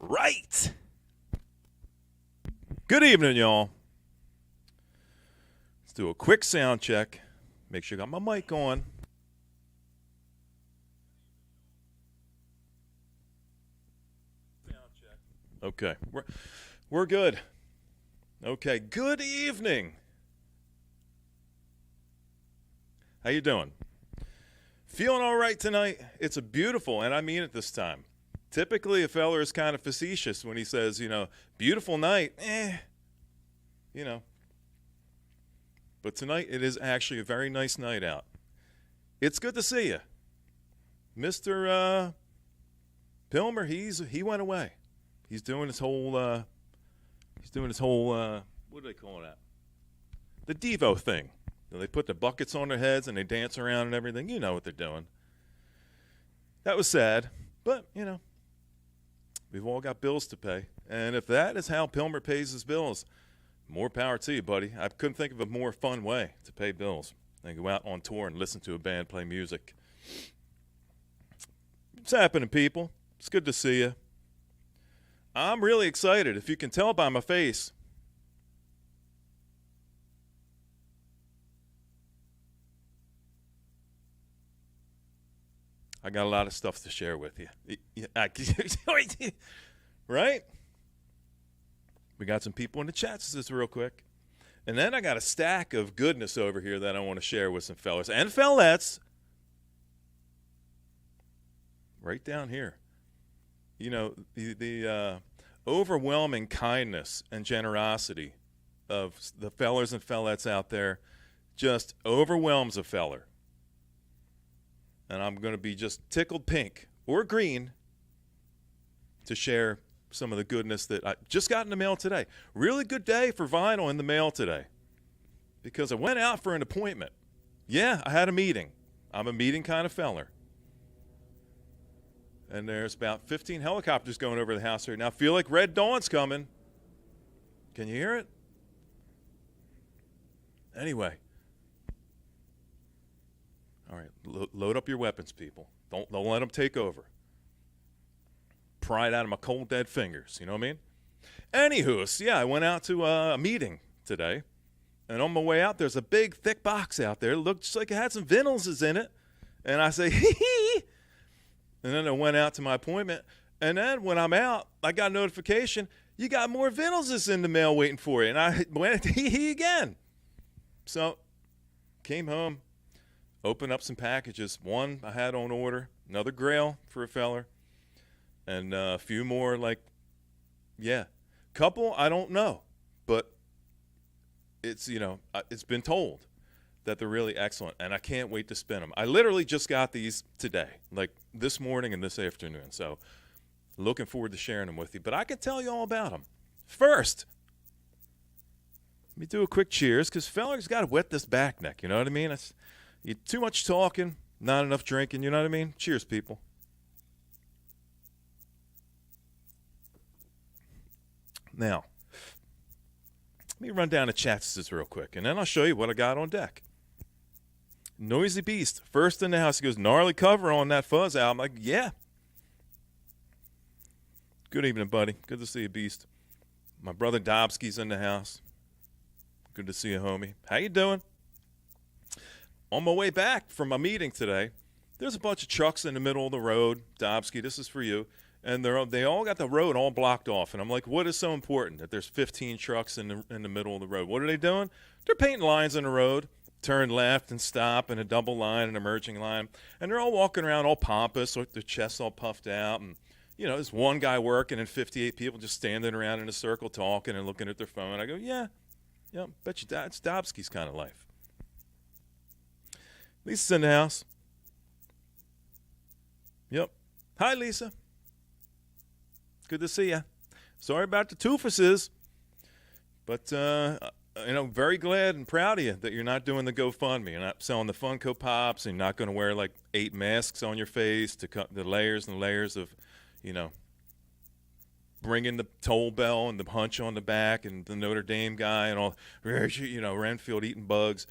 Right. Good evening, y'all. Let's do a quick sound check. Make sure I got my mic on. Sound check. Okay, we're good. Okay, good evening. How you doing? Feeling all right tonight? It's a beautiful, and I mean it this time. Typically, a feller is kind of facetious when he says, beautiful night, you know. But tonight, it is actually a very nice night out. It's good to see you. Mr. Pilmer, he went away. He's doing his whole, what do they call that? The Devo thing. They put the buckets on their heads and they dance around and everything. You know what they're doing. That was sad, but, we've all got bills to pay. And if that is how Pilmer pays his bills, more power to you, buddy. I couldn't think of a more fun way to pay bills than go out on tour and listen to a band play music. What's happening, people? It's good to see you. I'm really excited. If you can tell by my face, I got a lot of stuff to share with you. Right? We got some people in the chats just real quick. And then I got a stack of goodness over here that I want to share with some fellas and fellettes. Right down here. The overwhelming kindness and generosity of the fellers and fellettes out there just overwhelms a feller. And I'm going to be just tickled pink or green to share some of the goodness that I just got in the mail today. Really good day for vinyl in the mail today because I went out for an appointment. Yeah, I had a meeting. I'm a meeting kind of feller. And there's about 15 helicopters going over the house right now. I feel like Red Dawn's coming. Can you hear it? Anyway. All right, load up your weapons, people. Don't let them take over. Pry it out of my cold, dead fingers. You know what I mean? Anywho, yeah, I went out to a meeting today. And on my way out, there's a big, thick box out there. It looked just like it had some vinyls in it. And I say, hee. And then I went out to my appointment. And then when I'm out, I got a notification, you got more vinyls in the mail waiting for you. And I went, hee again. So, came home. Open up some packages. One I had on order, another Grail for a feller, and a few more couple I don't know, but it's it's been told that they're really excellent, and I can't wait to spin them. I literally just got these today, like this morning and this afternoon, so looking forward to sharing them with you. But I can tell you all about them. First, let me do a quick cheers, because fellers got to wet this back neck. You know what I mean? Too much talking, not enough drinking, you know what I mean? Cheers, people. Now, let me run down the chats just real quick, and then I'll show you what I got on deck. Noisy Beast, first in the house. He goes, gnarly cover on that Fuzz album. I'm like, yeah. Good evening, buddy. Good to see you, Beast. My brother Dobsky's in the house. Good to see you, homie. How you doing? On my way back from my meeting today, there's a bunch of trucks in the middle of the road. Dobsky, this is for you. And they all got the road all blocked off. And I'm like, what is so important that there's 15 trucks in the middle of the road? What are they doing? They're painting lines in the road, turn left and stop, and a double line, an emerging line. And they're all walking around all pompous, with their chests all puffed out. And, there's one guy working and 58 people just standing around in a circle talking and looking at their phone. I go, yeah, bet you it's Dobsky's kind of life. Lisa's in the house. Yep. Hi, Lisa. Good to see you. Sorry about the toofuses. But, very glad and proud of you that you're not doing the GoFundMe. You're not selling the Funko Pops, and you're not going to wear, 8 masks on your face to cut the layers and layers of, bringing the toll bell and the hunch on the back and the Notre Dame guy and all, Renfield eating bugs.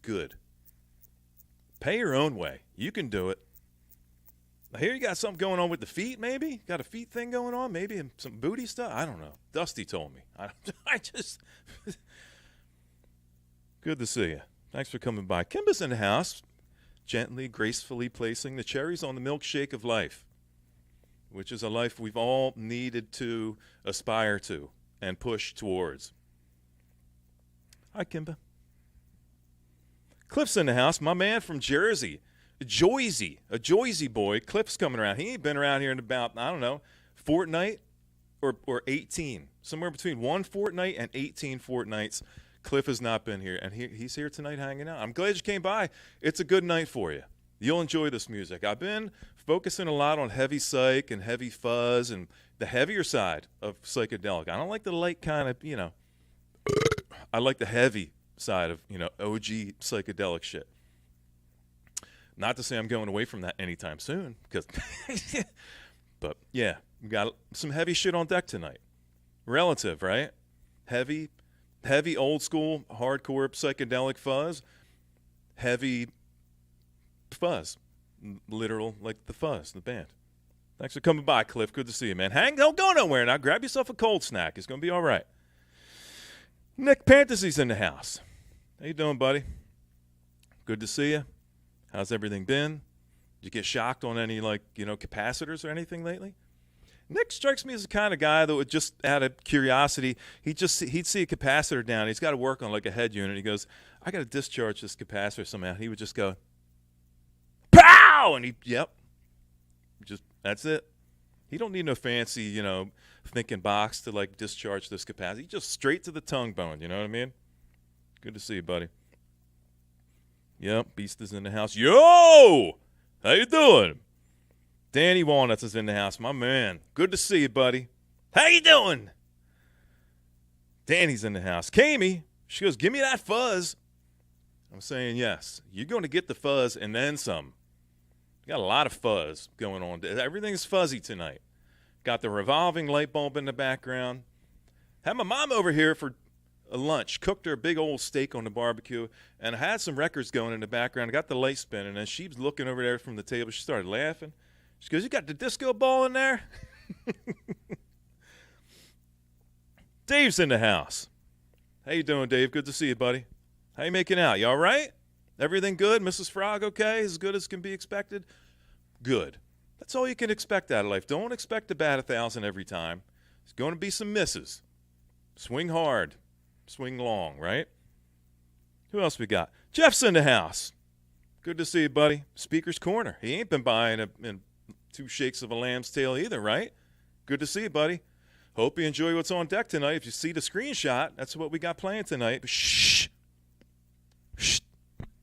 Good. Pay your own way. You can do it. I hear you got something going on with the feet, maybe? Got a feet thing going on? Maybe some booty stuff? I don't know. Dusty told me. I just... Good to see you. Thanks for coming by. Kimba's in the house, gently, gracefully placing the cherries on the milkshake of life, which is a life we've all needed to aspire to and push towards. Hi, Kimba. Cliff's in the house, my man from Jersey. A Joyzy boy. Cliff's coming around. He ain't been around here in about, I don't know, fortnight or 18. Somewhere between one fortnight and 18 fortnights. Cliff has not been here, and he's here tonight hanging out. I'm glad you came by. It's a good night for you. You'll enjoy this music. I've been focusing a lot on heavy psych and heavy fuzz and the heavier side of psychedelic. I don't like the light kind of, I like the heavy side of, OG psychedelic shit. Not to say I'm going away from that anytime soon, because, but yeah, we got some heavy shit on deck tonight. Relative, right? Heavy old school, hardcore psychedelic fuzz. Heavy fuzz. Literal, like the Fuzz, the band. Thanks for coming by, Cliff. Good to see you, man. Don't go nowhere now. Grab yourself a cold snack. It's going to be all right. Nick Pantasy's in the house. How you doing, buddy? Good to see you. How's everything been? Did you get shocked on any, capacitors or anything lately? Nick strikes me as the kind of guy that would just, out of curiosity, he'd see a capacitor down. He's got to work on, a head unit. He goes, I got to discharge this capacitor somehow. He would just go, pow! And that's it. He don't need no fancy, thinking box to, discharge this capacitor. He just straight to the tongue bone, you know what I mean? Good to see you, buddy. Yep, Beast is in the house. Yo! How you doing? Danny Walnuts is in the house. My man. Good to see you, buddy. How you doing? Danny's in the house. Kami, she goes, give me that fuzz. I'm saying yes. You're going to get the fuzz and then some. You got a lot of fuzz going on. Everything's fuzzy tonight. Got the revolving light bulb in the background. Had my mom over here for a lunch. Cooked her a big old steak on the barbecue. And I had some records going in the background. I got the light spinning. And she was looking over there from the table. She started laughing. She goes, you got the disco ball in there? Dave's in the house. How you doing, Dave? Good to see you, buddy. How you making out? You all right? Everything good? Mrs. Frog okay? As good as can be expected? Good. That's all you can expect out of life. Don't expect to bat 1,000 every time. There's going to be some misses. Swing hard. Swing long, right? Who else we got? Jeff's in the house. Good to see you, buddy. Speaker's Corner. He ain't been by in 2 shakes of a lamb's tail either, right? Good to see you, buddy. Hope you enjoy what's on deck tonight. If you see the screenshot, that's what we got playing tonight. Shh. Shh.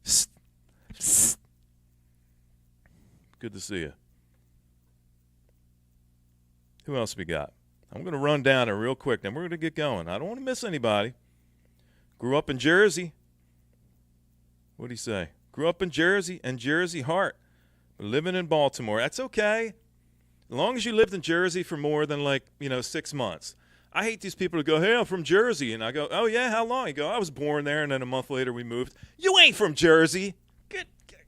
Shh. Good to see you. Who else we got? I'm going to run down it real quick, then we're going to get going. I don't want to miss anybody. Grew up in Jersey. What'd he say? Grew up in Jersey and Jersey heart. Living in Baltimore. That's okay. As long as you lived in Jersey for more than 6 months. I hate these people who go, hey, I'm from Jersey. And I go, oh, yeah, how long? You go, I was born there, and then a month later we moved. You ain't from Jersey. Get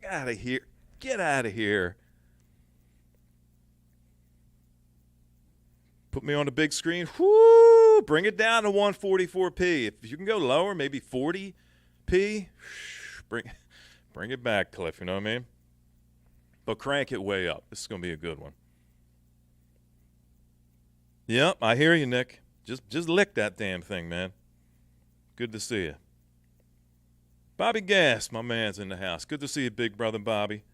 out of here. Get out of here. Put me on the big screen. Whoo! Bring it down to 144p. If you can go lower, maybe 40p. Bring it back, Cliff. You know what I mean? But crank it way up. This is going to be a good one. Yep, I hear you, Nick. Just lick that damn thing, man. Good to see you. Bobby Gass, my man's in the house. Good to see you, big brother Bobby.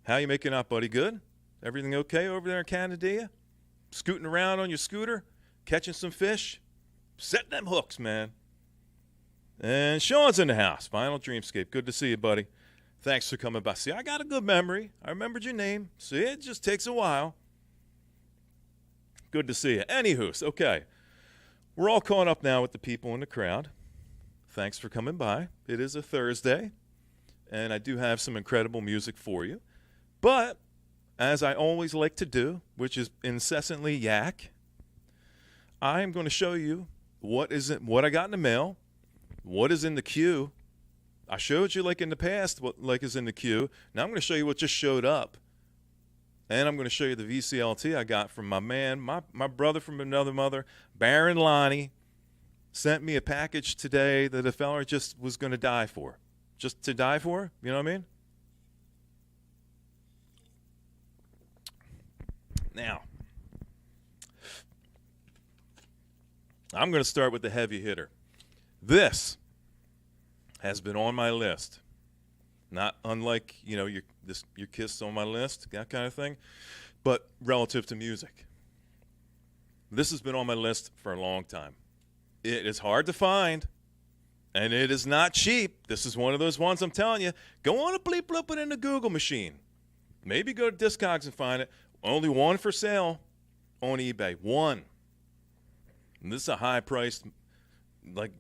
How you making out, buddy? Good? Everything okay over there in Canada? Scooting around on your scooter? Catching some fish? Setting them hooks, man. And Sean's in the house. Final Dreamscape. Good to see you, buddy. Thanks for coming by. See, I got a good memory. I remembered your name. See, it just takes a while. Good to see you. Anywho, okay. We're all caught up now with the people in the crowd. Thanks for coming by. It is a Thursday, and I do have some incredible music for you. But, as I always like to do, which is incessantly yak, I am going to show you what I got in the mail, what is in the queue. I showed you, in the past, what is in the queue. Now I'm going to show you what just showed up And I'm going to show you the VCLT I got from my man, my brother from another mother, Baron Lonnie, sent me a package today that a fella just was going to die for. Just to die for, you know what I mean? Now, I'm going to start with the heavy hitter. This has been on my list. Not unlike, you know, your Kiss on my list, that kind of thing, but relative to music. This has been on my list for a long time. It is hard to find, and it is not cheap. This is one of those ones I'm telling you, go on and bleep it in the Google machine. Maybe go to Discogs and find it. Only one for sale on eBay. One. And this is a high-priced, like,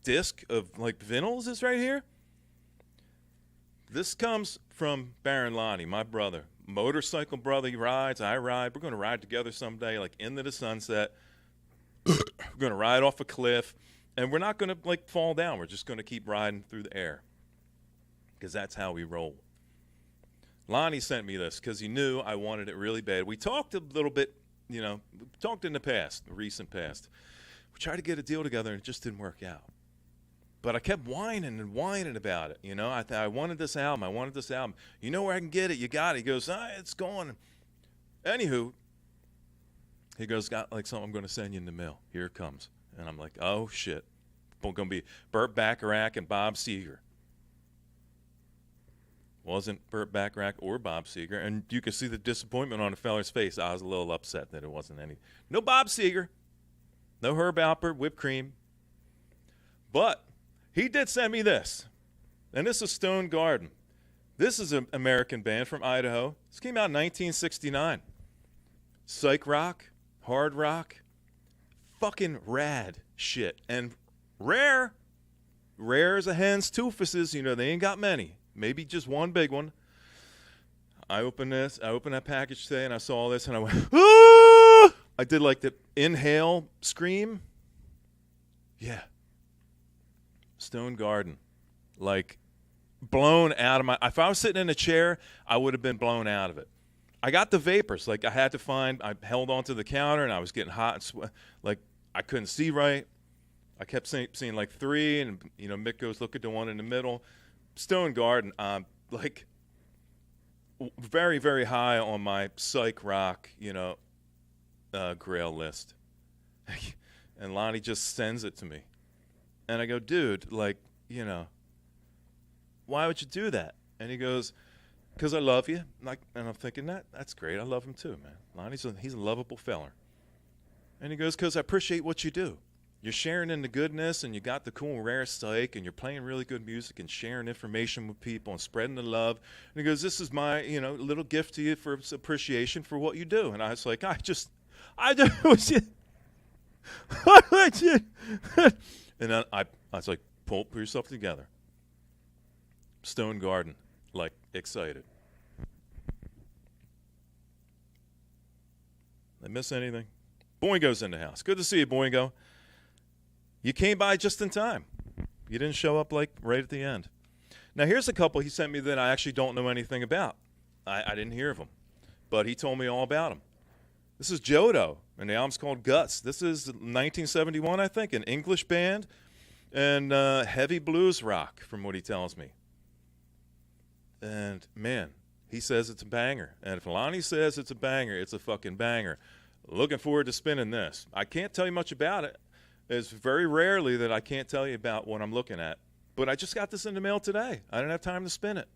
disc of, like, vinyls is right here. This comes from Baron Lonnie, my brother. Motorcycle brother, he rides, I ride. We're going to ride together someday, like, into the sunset. We're going to ride off a cliff. And we're not going to, like, fall down. We're just going to keep riding through the air. Because that's how we roll. Lonnie sent me this because he knew I wanted it really bad. We talked a little bit, you know, we talked in the past, the recent past. We tried to get a deal together, and it just didn't work out. But I kept whining and whining about it. You know, I wanted this album. I wanted this album. You know where I can get it? You got it. He goes, it's gone. Anywho, he goes, got like something I'm going to send you in the mail. Here it comes. And I'm like, oh, shit. It's going to be Burt Bacharach and Bob Seger. Wasn't Burt Bacharach or Bob Seger. And you could see the disappointment on the feller's face. I was a little upset that it wasn't any. No Bob Seger. No Herb Alpert, whipped cream. But he did send me this, and this is Stone Garden. This is an American band from Idaho. This came out in 1969. Psych rock, hard rock, fucking rad shit. And rare as a hen's toofuses, you know, they ain't got many. Maybe just one big one. I opened that package today, and I saw this, and I went, ah! I did like the inhale scream. Yeah. Stone Garden, like blown out of my. If I was sitting in a chair, I would have been blown out of it. I got the vapors. Like I had to find. I held onto the counter and I was getting hot and sweat. Like I couldn't see right. I kept seeing like three, and you know Mick goes, look at the one in the middle. Stone Garden, like very very high on my psych rock, you know, grail list. And Lonnie just sends it to me. And I go, dude, like, you know, why would you do that? And he goes, because I love you. Like, and I'm thinking, that's great. I love him too, man. He's a lovable feller. And he goes, because I appreciate what you do. You're sharing in the goodness, and you got the cool, rare psych, and you're playing really good music and sharing information with people and spreading the love. And he goes, this is my, you know, little gift to you for appreciation for what you do. And I was like, I just was you. And then I was like, pull yourself together. Stone Garden, like, excited. Did I miss anything? Boingo's in the house. Good to see you, Boingo. You came by just in time. You didn't show up, like, right at the end. Now, here's a couple he sent me that I actually don't know anything about. I didn't hear of them. But he told me all about them. This is Jodo, and the album's called Guts. This is 1971, I think, an English band, and heavy blues rock, from what he tells me. And, man, he says it's a banger. And if Lonnie says it's a banger, it's a fucking banger. Looking forward to spinning this. I can't tell you much about it. It's very rarely that I can't tell you about what I'm looking at. But I just got this in the mail today. I didn't have time to spin it.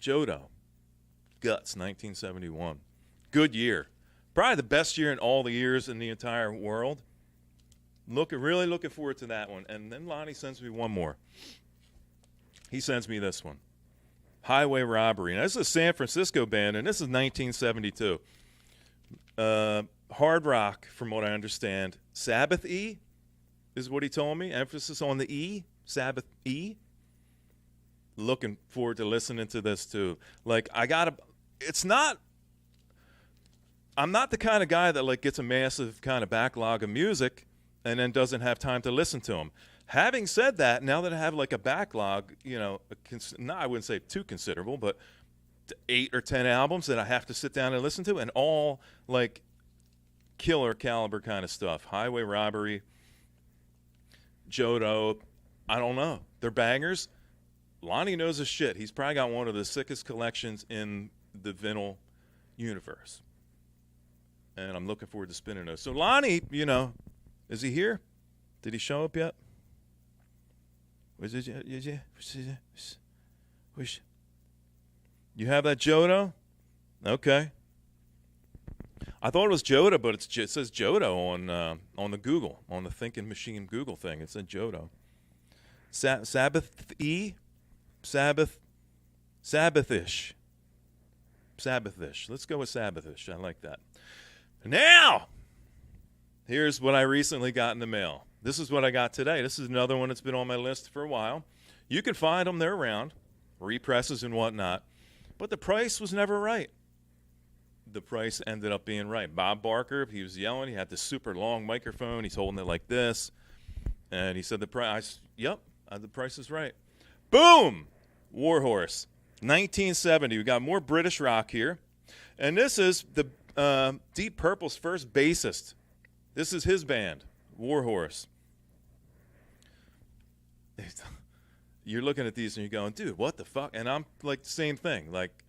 Jodo, Guts, 1971. Good year. Probably the best year in all the years in the entire world. Really looking forward to that one. And then Lonnie sends me one more. He sends me this one. Highway Robbery. Now, this is a San Francisco band, and this is 1972. Hard rock, from what I understand. Sabbath E is what he told me. Emphasis on the E. Sabbath E. Looking forward to listening to this, too. Like, I'm not the kind of guy that like gets a massive kind of backlog of music and then doesn't have time to listen to them. Having said that, now that I have like a backlog, you know, I wouldn't say too considerable, but 8 or 10 albums that I have to sit down and listen to, and all like killer caliber kind of stuff. Highway Robbery, Jodo, I don't know. They're bangers. Lonnie knows his shit. He's probably got one of the sickest collections in the vinyl universe. And I'm looking forward to spinning those. So Lonnie, you know, is he here? Did he show up yet? You have that Jodo? Okay. I thought it was Joda, but it says Jodo on the Google, on the Thinking Machine Google thing. It said Jodo. Sabbath-y? Sabbathish. Sabbathish. Let's go with Sabbathish. I like that. Now, here's what I recently got in the mail. This is what I got today. This is another one that's been on my list for a while. You can find them. They're around. Represses and whatnot. But the price was never right. The price ended up being right. Bob Barker, he was yelling. He had this super long microphone. He's holding it like this. And he said the price, yep, the price is right. Boom! Warhorse. 1970. We got more British rock here. And this is the Deep Purple's first bassist. This is his band, Warhorse. You're looking at these and you're going, dude, what the fuck? And I'm like the same thing. Like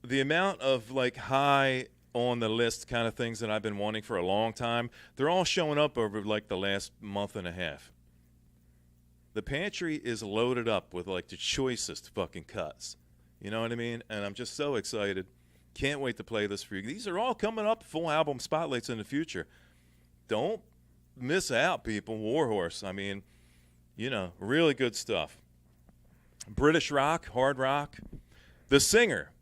the amount of like high on the list kind of things that I've been wanting for a long time, they're all showing up over like the last month and a half. The pantry is loaded up with like the choicest fucking cuts. You know what I mean? And I'm just so excited. Can't wait to play this for you. These are all coming up, full album spotlights in the future. Don't miss out, people. Warhorse. I mean, you know, really good stuff. British rock, hard rock. The singer.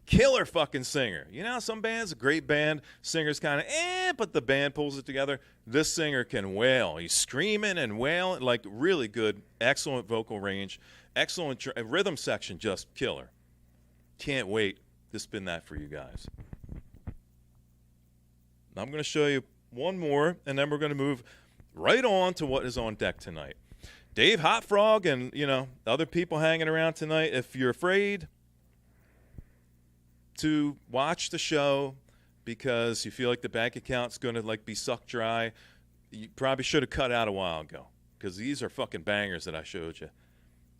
Killer fucking singer. You know, some bands, a great band, singer's kind of but the band pulls it together. This singer can wail. He's screaming and wailing, like really good, excellent vocal range, excellent rhythm section, just killer. Can't wait to spin that for you guys. I'm going to show you one more, and then we're going to move right on to what is on deck tonight. Dave Hot Frog and, you know, other people hanging around tonight. If you're afraid to watch the show because you feel like the bank account's going to like be sucked dry, you probably should have cut out a while ago because these are fucking bangers that I showed you.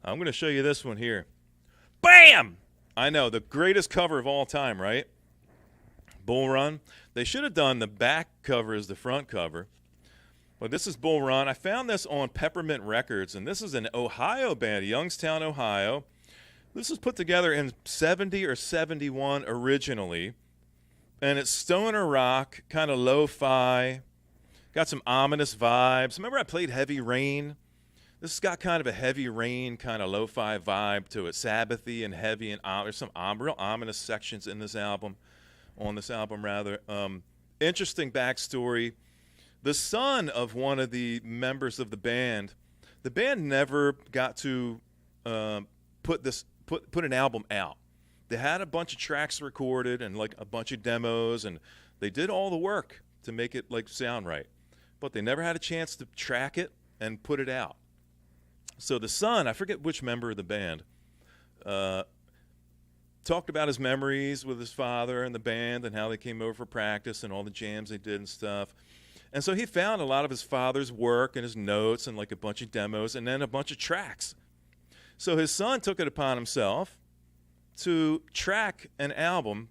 I'm going to show you this one here. Bam! I know, the greatest cover of all time, right? Bull Run. They should have done the back cover as the front cover. But this is Bull Run. I found this on Peppermint Records, and this is an Ohio band, Youngstown, Ohio. This was put together in 70 or 71 originally, and it's stoner rock, kind of lo-fi, got some ominous vibes. Remember I played Heavy Rain? This has got kind of a Heavy Rain, kind of lo-fi vibe to it, Sabbathy and heavy, and there's some real ominous sections in this album, Interesting backstory. The son of one of the members of the band never got to put an album out. They had a bunch of tracks recorded and like a bunch of demos, and they did all the work to make it like sound right, but they never had a chance to track it and put it out. So the son, I forget which member of the band, talked about his memories with his father and the band and how they came over for practice and all the jams they did and stuff. And so he found a lot of his father's work and his notes and like a bunch of demos and then a bunch of tracks. So his son took it upon himself to track an album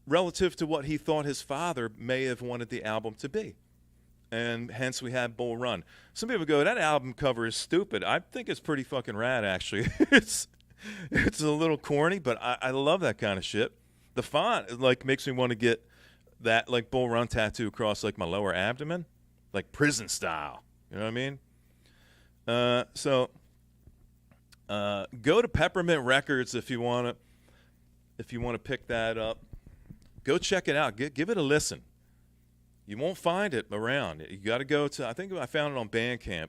relative to what he thought his father may have wanted the album to be. And hence we had Bull Run. Some people go, that album cover is stupid. I think it's pretty fucking rad, actually. It's a little corny, but I love that kind of shit. The font like makes me want to get that like Bull Run tattoo across like my lower abdomen, like prison style. You know what I mean? Go to Peppermint Records if you want to pick that up. Go check it out. Give it a listen. You won't find it around. You got to go to, I think I found it on Bandcamp,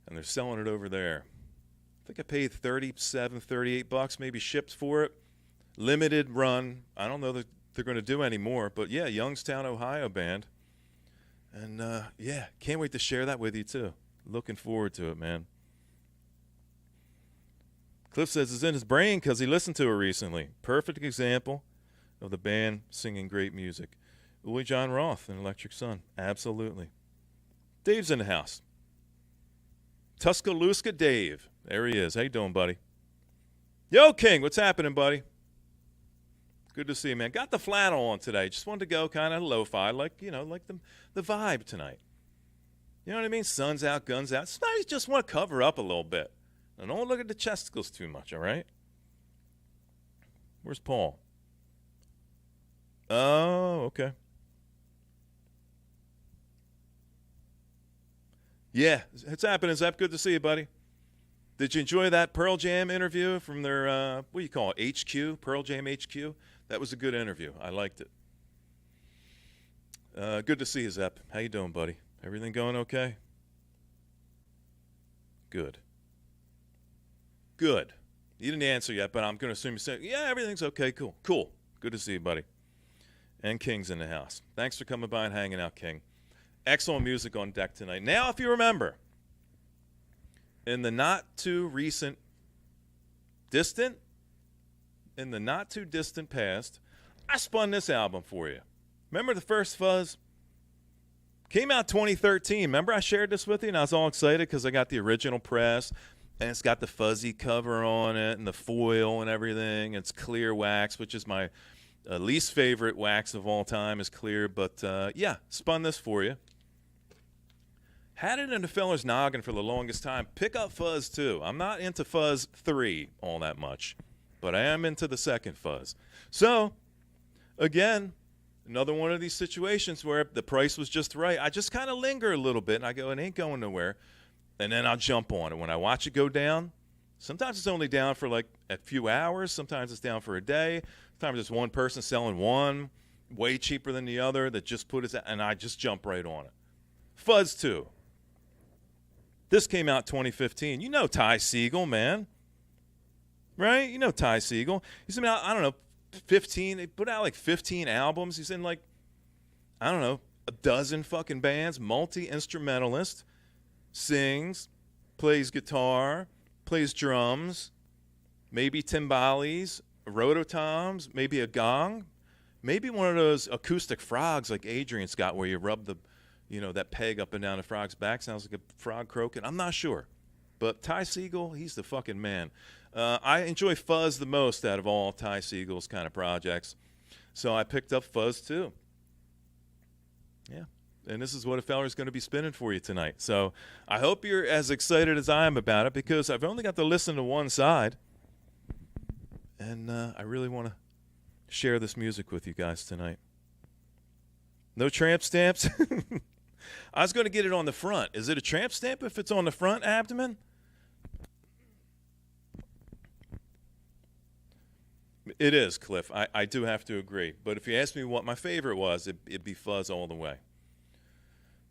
and they're selling it over there. I think I paid $38 maybe shipped for it. Limited run. I don't know that they're going to do any more, but yeah, Youngstown, Ohio band. And yeah, can't wait to share that with you too. Looking forward to it, man. Cliff says it's in his brain because he listened to it recently. Perfect example of the band singing great music. Louis John Roth and Electric Sun. Absolutely. Dave's in the house. Tuscaloosa Dave. There he is. How you doing, buddy? Yo, King, what's happening, buddy? Good to see you, man. Got the flannel on today. Just wanted to go kind of lo-fi, like the vibe tonight. You know what I mean? Sun's out, guns out. Sometimes you just want to cover up a little bit. And don't look at the chesticles too much, all right? Where's Paul? Oh, okay. Yeah, what's happening, Zep? Good to see you, buddy. Did you enjoy that Pearl Jam interview from their, what do you call it, HQ, Pearl Jam HQ? That was a good interview. I liked it. Good to see you, Zep. How you doing, buddy? Everything going okay? Good. Good. You didn't answer yet, but I'm going to assume you said, yeah, everything's okay, cool. Cool. Good to see you, buddy. And King's in the house. Thanks for coming by and hanging out, King. Excellent music on deck tonight. Now, if you remember, in the not-too-distant past, I spun this album for you. Remember the first Fuzz? Came out 2013. Remember I shared this with you, and I was all excited because I got the original press, and it's got the fuzzy cover on it and the foil and everything. It's clear wax, which is my least favorite wax of all time is clear. But, yeah, spun this for you. Had it in the feller's noggin for the longest time. Pick up Fuzz 2. I'm not into Fuzz 3 all that much, but I am into the second Fuzz. So, again, another one of these situations where the price was just right. I just kind of linger a little bit, and I go, it ain't going nowhere, and then I'll jump on it. When I watch it go down, sometimes it's only down for like a few hours. Sometimes it's down for a day. Sometimes it's one person selling one way cheaper than the other that just put it, and I just jump right on it. Fuzz 2. This came out 2015. You know Ty Segall, man. Right? You know Ty Segall. He's been out, I don't know, 15. He put out like 15 albums. He's in like, I don't know, a dozen fucking bands. Multi-instrumentalist. Sings. Plays guitar. Plays drums. Maybe timbales. Rototoms. Maybe a gong. Maybe one of those acoustic frogs like Adrian's got where you rub the, that peg up and down the frog's back. Sounds like a frog croaking. I'm not sure. But Ty Segall, he's the fucking man. I enjoy Fuzz the most out of all Ty Segall's kind of projects. So I picked up Fuzz 2. Yeah. And this is what a feller's going to be spinning for you tonight. So I hope you're as excited as I am about it because I've only got to listen to one side. And I really want to share this music with you guys tonight. No tramp stamps? I was going to get it on the front. Is it a tramp stamp if it's on the front abdomen? It is, Cliff. I do have to agree. But if you ask me what my favorite was, it'd be Fuzz all the way.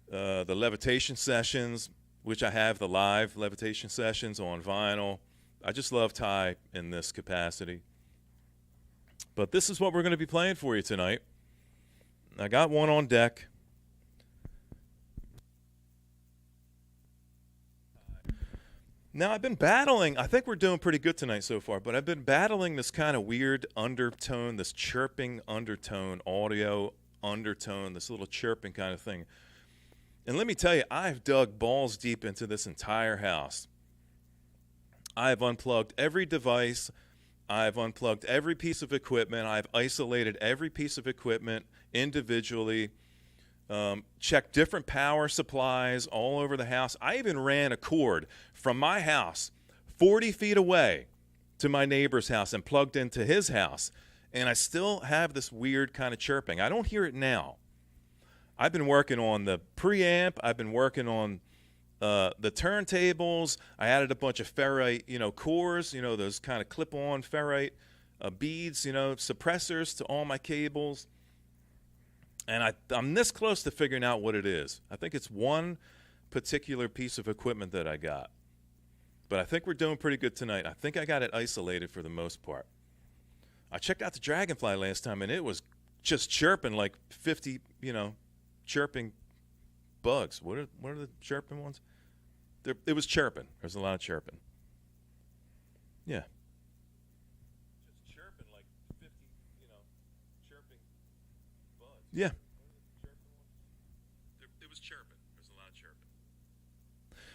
The levitation sessions, which I have the live levitation sessions on vinyl. I just love Ty in this capacity. But this is what we're going to be playing for you tonight. I got one on deck. Now, I've been battling, I think we're doing pretty good tonight so far, but I've been battling this kind of weird undertone, this chirping undertone, audio undertone, this little chirping kind of thing. And let me tell you, I've dug balls deep into this entire house. I've unplugged every device. I've unplugged every piece of equipment. I've isolated every piece of equipment individually. Checked different power supplies all over the house. I even ran a cord from my house 40 feet away to my neighbor's house and plugged into his house. And I still have this weird kind of chirping. I don't hear it now. I've been working on the preamp. I've been working on the turntables. I added a bunch of ferrite, cores, those kind of clip-on ferrite beads, suppressors to all my cables. And I'm this close to figuring out what it is. I think it's one particular piece of equipment that I got. But I think we're doing pretty good tonight. I think I got it isolated for the most part. I checked out the Dragonfly last time, and it was just chirping like 50, chirping bugs. What are the chirping ones? It was chirping. There's a lot of chirping. Yeah. Yeah. It was chirping. There's a lot of chirping.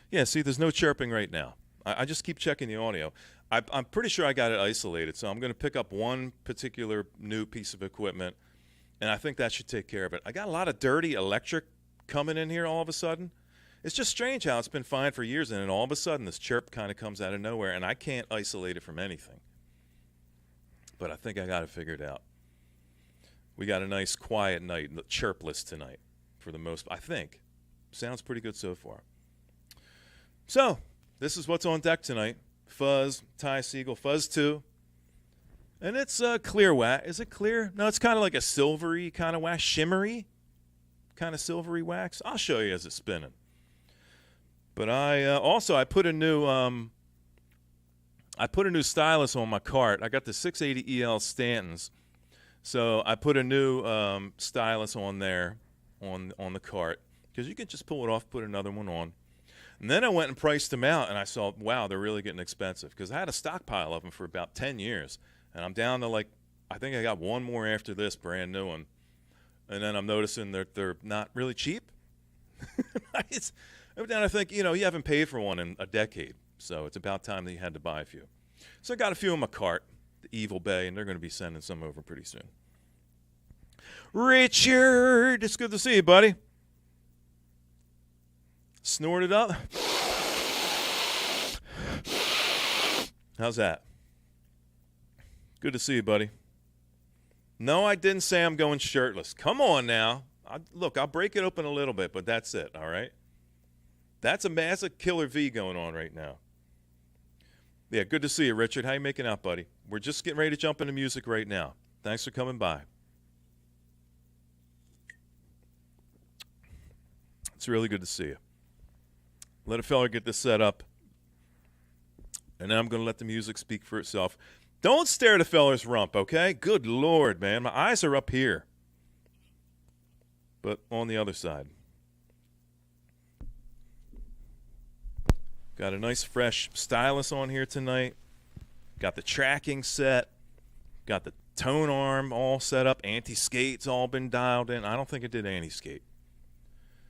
Yeah, see, there's no chirping right now. I just keep checking the audio. I'm pretty sure I got it isolated, so I'm going to pick up one particular new piece of equipment, and I think that should take care of it. I got a lot of dirty electric coming in here all of a sudden. It's just strange how it's been fine for years, and then all of a sudden this chirp kind of comes out of nowhere, and I can't isolate it from anything. But I think I got it figured out. We got a nice quiet night, chirpless tonight, for the most, I think. Sounds pretty good so far. So, this is what's on deck tonight. Fuzz, Ty Segall, Fuzz 2. And it's clear wax. Is it clear? No, it's kind of like a silvery kind of wax, shimmery kind of silvery wax. I'll show you as it's spinning. But I put a new stylus on my cart. I got the 680 EL Stantons, so I put a new stylus on there on the cart because you can just pull it off, put another one on. And then I went and priced them out, and I saw, wow, they're really getting expensive because I had a stockpile of them for about 10 years, and I'm down to I think I got one more after this brand new one, and then I'm noticing that they're not really cheap. Every time I think, you haven't paid for one in a decade, so it's about time that you had to buy a few. So I got a few in my cart, the Evil Bay, and they're going to be sending some over pretty soon. Richard, it's good to see you, buddy. Snort it up. How's that? Good to see you, buddy. No, I didn't say I'm going shirtless. Come on now. Look, I'll break it open a little bit, but that's it, all right? That's a killer V going on right now. Yeah, good to see you, Richard. How you making out, buddy? We're just getting ready to jump into music right now. Thanks for coming by. It's really good to see you. Let a fella get this set up, and then I'm going to let the music speak for itself. Don't stare at a fella's rump, okay? Good Lord, man. My eyes are up here, but on the other side. Got a nice fresh stylus on here tonight. Got the tracking set. Got the tone arm all set up. Anti-skate's all been dialed in. I don't think it did anti-skate.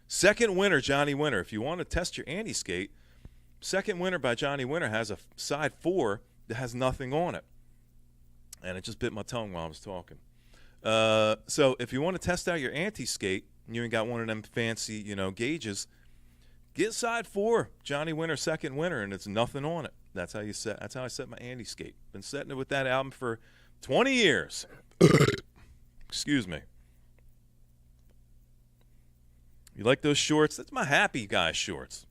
Second Winter, Johnny Winter. If you want to test your anti-skate, Second Winter by Johnny Winter has a side 4 that has nothing on it. And it just bit my tongue while I was talking. So if you want to test out your anti-skate, and you ain't got one of them fancy, gauges, get side 4, Johnny Winter, Second Winter, and it's nothing on it. That's how I set my anti-skate. Been setting it with that album for 20 years. Excuse me. You like those shorts? That's my happy guy shorts.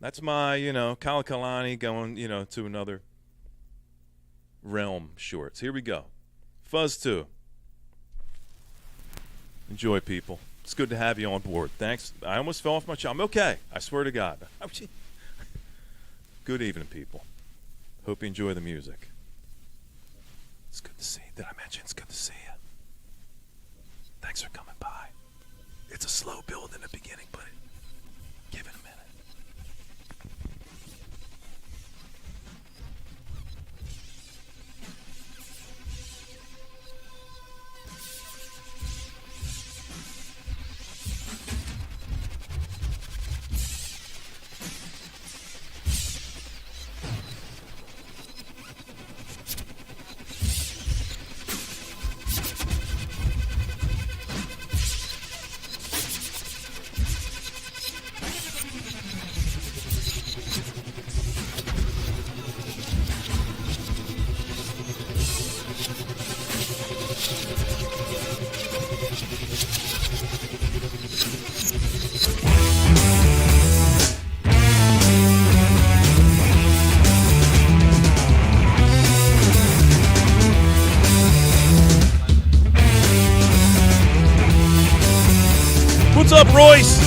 That's my, Kalakalani going, to another realm shorts. Here we go. Fuzz 2. Enjoy, people. It's good to have you on board. Thanks. I almost fell off my chair. I'm okay. I swear to God. Good evening, people. Hope you enjoy the music. It's good to see you. Did I mention it's good to see you? Thanks for coming by. It's a slow build in the beginning, but give it a minute. What's up, Royce?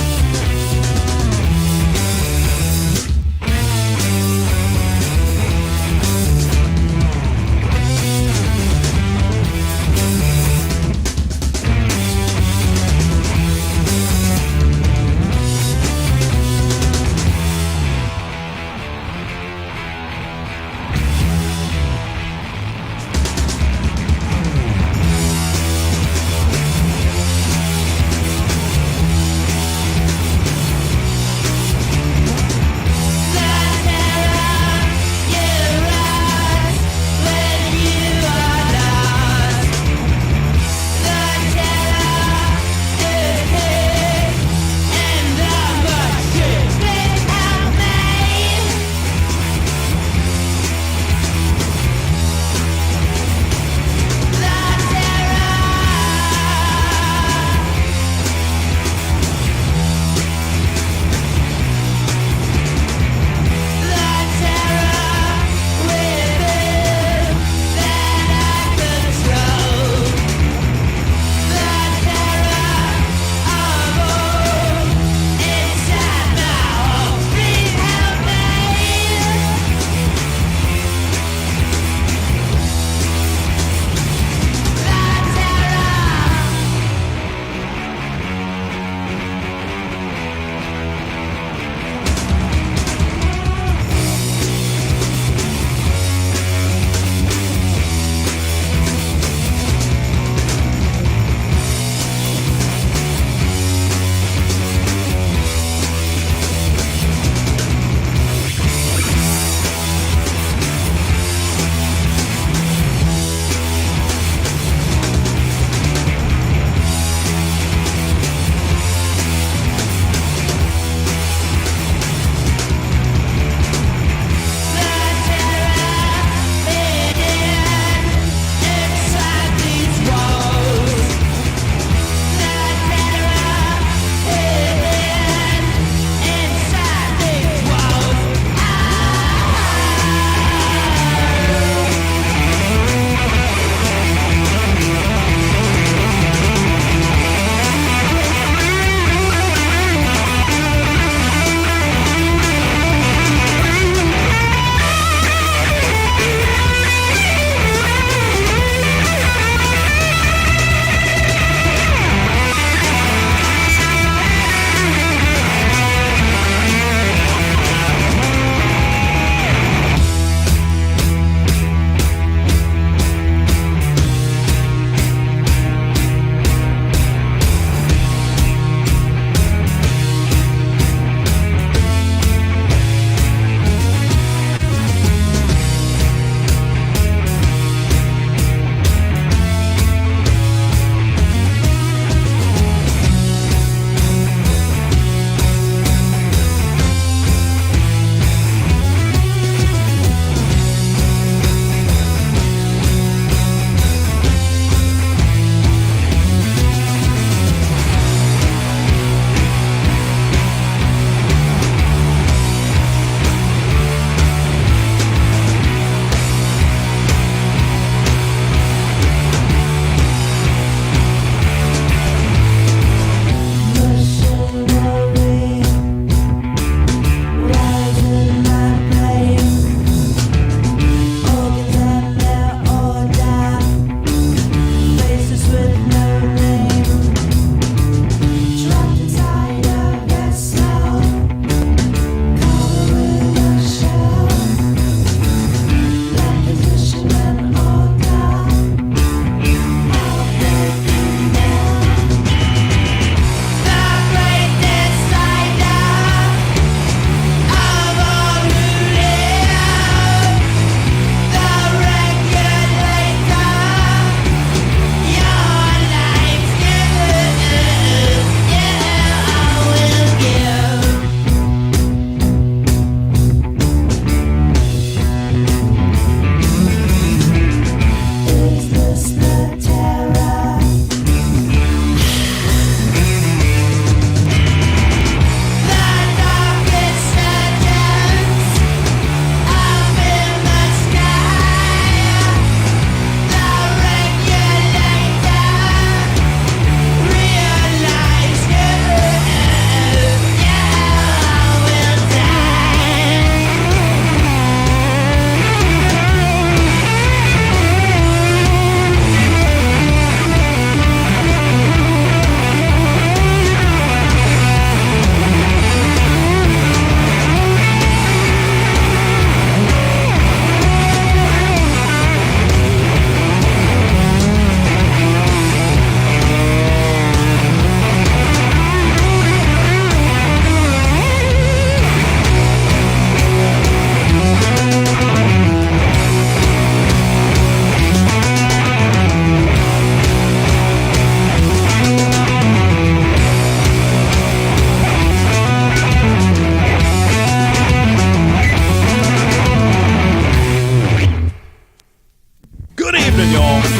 y'all.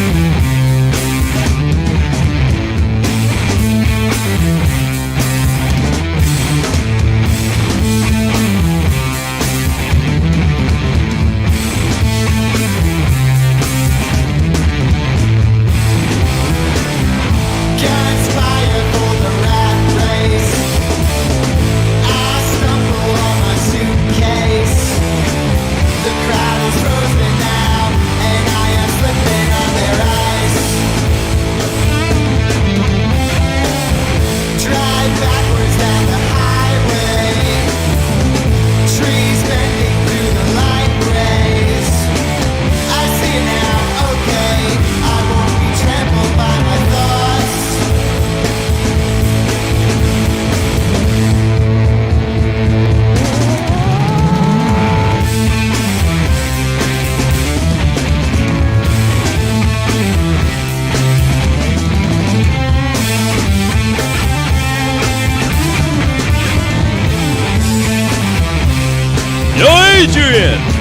Adrian!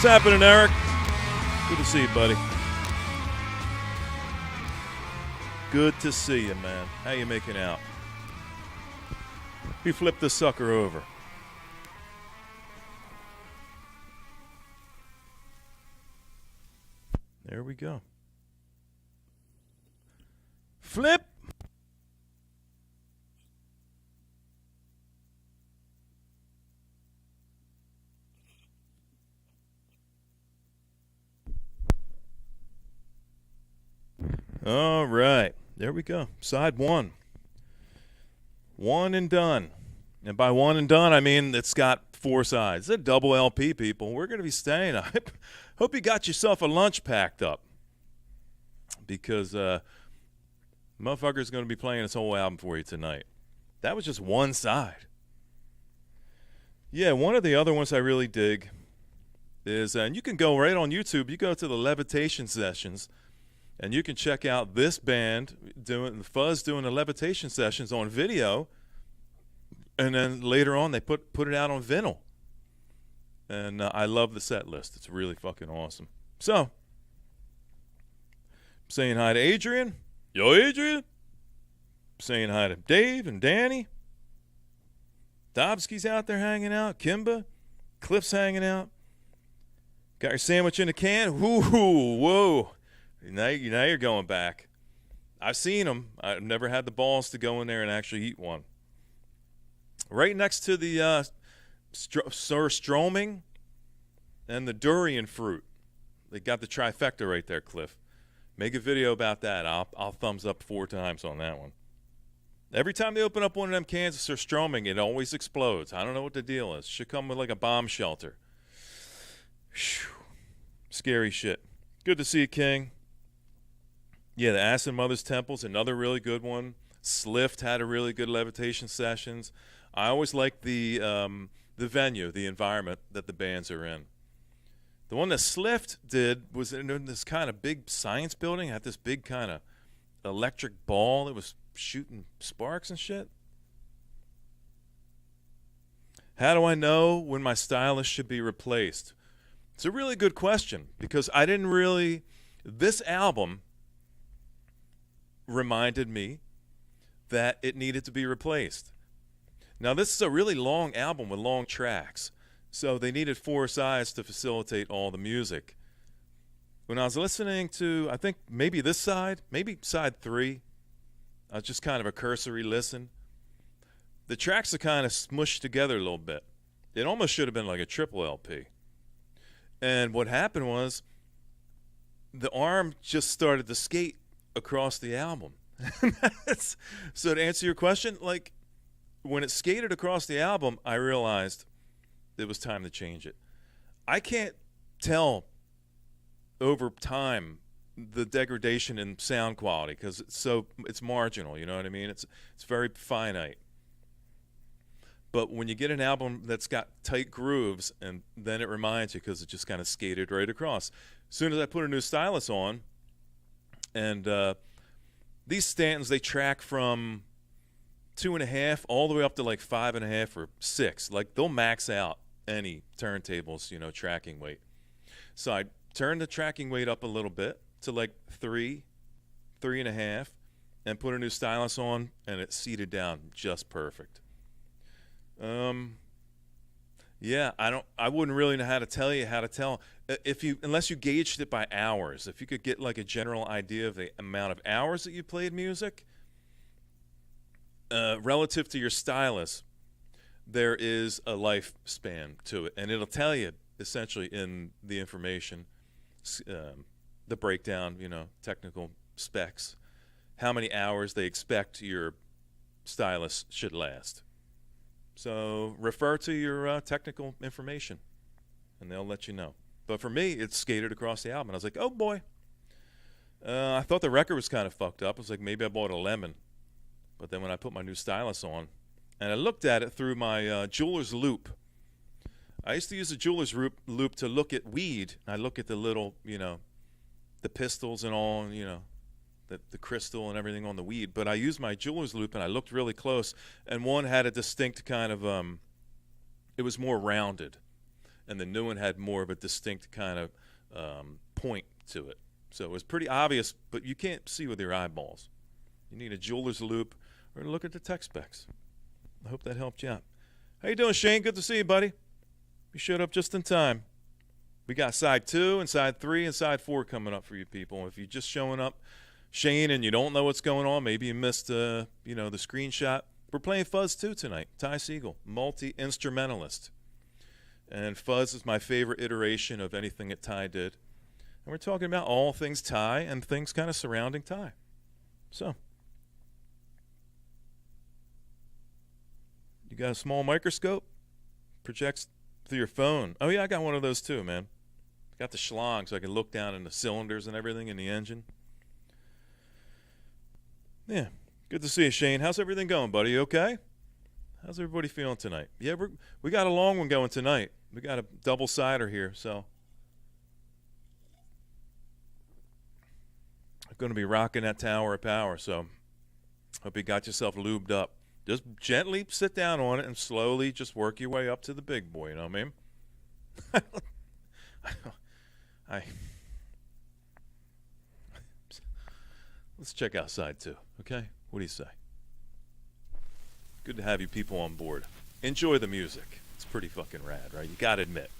What's happening, Eric? Good to see you, buddy. Good to see you, man. How you making out? We flip this sucker over. There we go. Flip. All right. There we go. Side one. One and done. And by one and done, I mean it's got 4 sides. It's a double LP, people. We're going to be staying. I hope you got yourself a lunch packed up. Because motherfucker's going to be playing his whole album for you tonight. That was just one side. Yeah, one of the other ones I really dig is, and you can go right on YouTube. You go to the Levitation Sessions. And you can check out this band doing Fuzz doing the Levitation Sessions on video, and then later on they put it out on vinyl. And I love the set list; it's really fucking awesome. So, saying hi to Adrian. Yo, Adrian. Saying hi to Dave and Danny. Dobsky's out there hanging out. Kimba, Cliff's hanging out. Got your sandwich in the can. Whoa. Now you're going back. I've seen them. I've never had the balls to go in there and actually eat one. Right next to the surströmming and the durian fruit. They got the trifecta right there, Cliff. Make a video about that. I'll thumbs up 4 times on that one. Every time they open up one of them cans of surströmming, it always explodes. I don't know what the deal is. Should come with like a bomb shelter. Whew. Scary shit. Good to see you, King. Yeah, the Acid Mother's Temple's another really good one. Slift had a really good Levitation Sessions. I always like the venue, the environment that the bands are in. The one that Slift did was in this kind of big science building. Had this big kind of electric ball that was shooting sparks and shit. How do I know when my stylus should be replaced? It's a really good question because I didn't really... This album reminded me that it needed to be replaced. Now, this is a really long album with long tracks, so they needed 4 sides to facilitate all the music. When I was listening to, I think maybe this side, maybe side 3, I was just kind of a cursory listen. The tracks are kind of smushed together a little bit. It almost should have been like a triple LP. And what happened was the arm just started to skate across the album. So to answer your question, like when it skated across the album, I realized it was time to change it. I can't tell over time the degradation in sound quality because it's marginal, you know what I mean? It's very finite. But when you get an album that's got tight grooves, and then it reminds you because it just kind of skated right across. As soon as I put a new stylus on, and these Stantons, they track from 2.5 all the way up to like 5.5 or 6. Like they'll max out any turntables, tracking weight. So I turned the tracking weight up a little bit to like 3.5, and put a new stylus on, and it seated down just perfect. Yeah, I wouldn't really know how to tell you how to tell unless you gauged it by hours. If you could get like a general idea of the amount of hours that you played music relative to your stylus, there is a lifespan to it, and it'll tell you essentially in the information, the breakdown, technical specs, how many hours they expect your stylus should last. So refer to your technical information, and they'll let you know. But for me, it skated across the album. And I was like, oh, boy. I thought the record was kind of fucked up. I was like, maybe I bought a lemon. But then when I put my new stylus on, and I looked at it through my jeweler's loop. I used to use a jeweler's loop to look at weed. I look at the little, the pistils and all, the crystal and everything on the weed. But I used my jeweler's loop, and I looked really close. And one had a distinct kind of, it was more rounded. and the new one had more of a distinct kind of point to it. So it was pretty obvious, but you can't see with your eyeballs. You need a jeweler's loupe or look at the tech specs. I hope that helped you out. How you doing, Shane? Good to see you, buddy. You showed up just in time. We got side 2 and side 3 and side 4 coming up for you people. If you're just showing up, Shane, and you don't know what's going on, maybe you missed the screenshot. We're playing Fuzz 2 tonight. Ty Segall, multi-instrumentalist. And Fuzz is my favorite iteration of anything that Ty did. And we're talking about all things Ty and things kind of surrounding Ty. So, you got a small microscope? Projects through your phone. Oh, yeah, I got one of those too, man. Got the schlong so I can look down in the cylinders and everything in the engine. Yeah, good to see you, Shane. How's everything going, buddy? You okay? How's everybody feeling tonight? Yeah, we got a long one going tonight. We got a double cider here, so I'm going to be rocking that Tower of Power, so hope you got yourself lubed up. Just gently sit down on it and slowly just work your way up to the big boy, you know what I mean? Let's check out side 2, okay? What do you say? Good to have you people on board. Enjoy the music. It's pretty fucking rad, right? You gotta admit.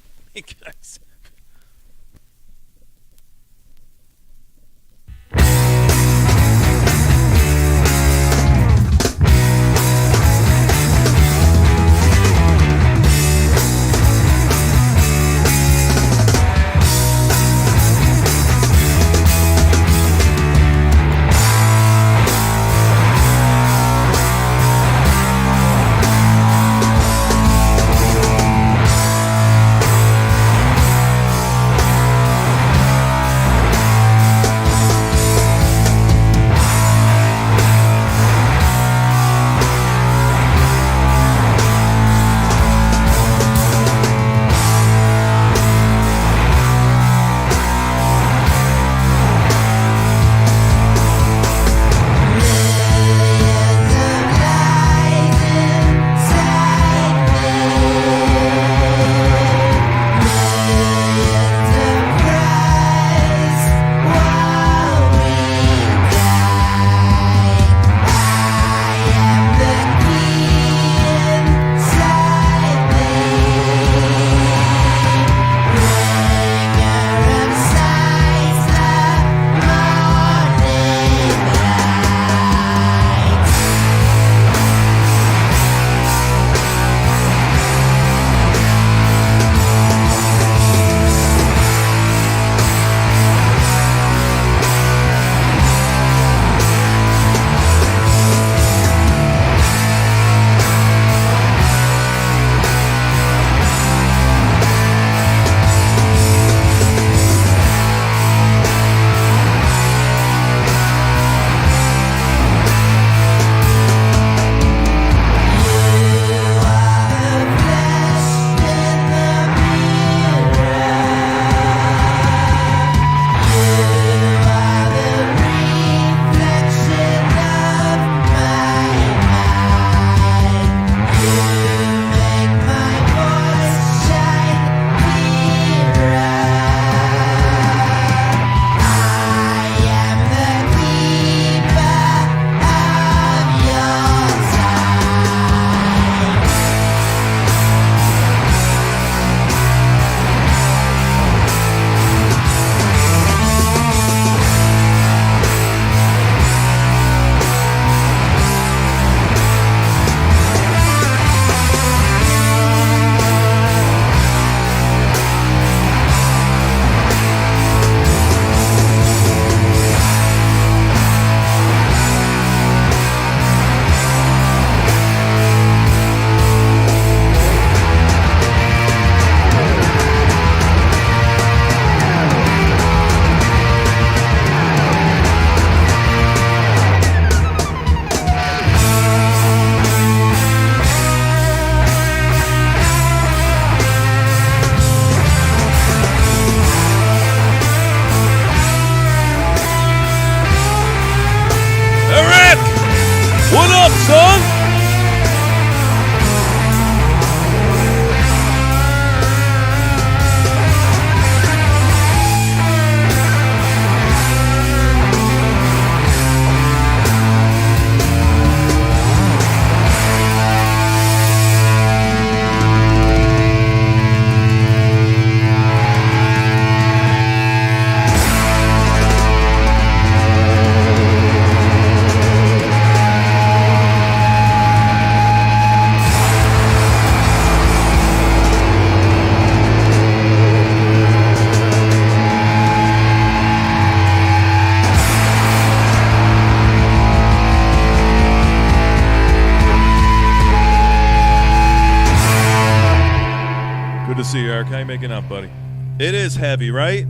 to see you, Eric. How you making up, buddy? It is heavy, right?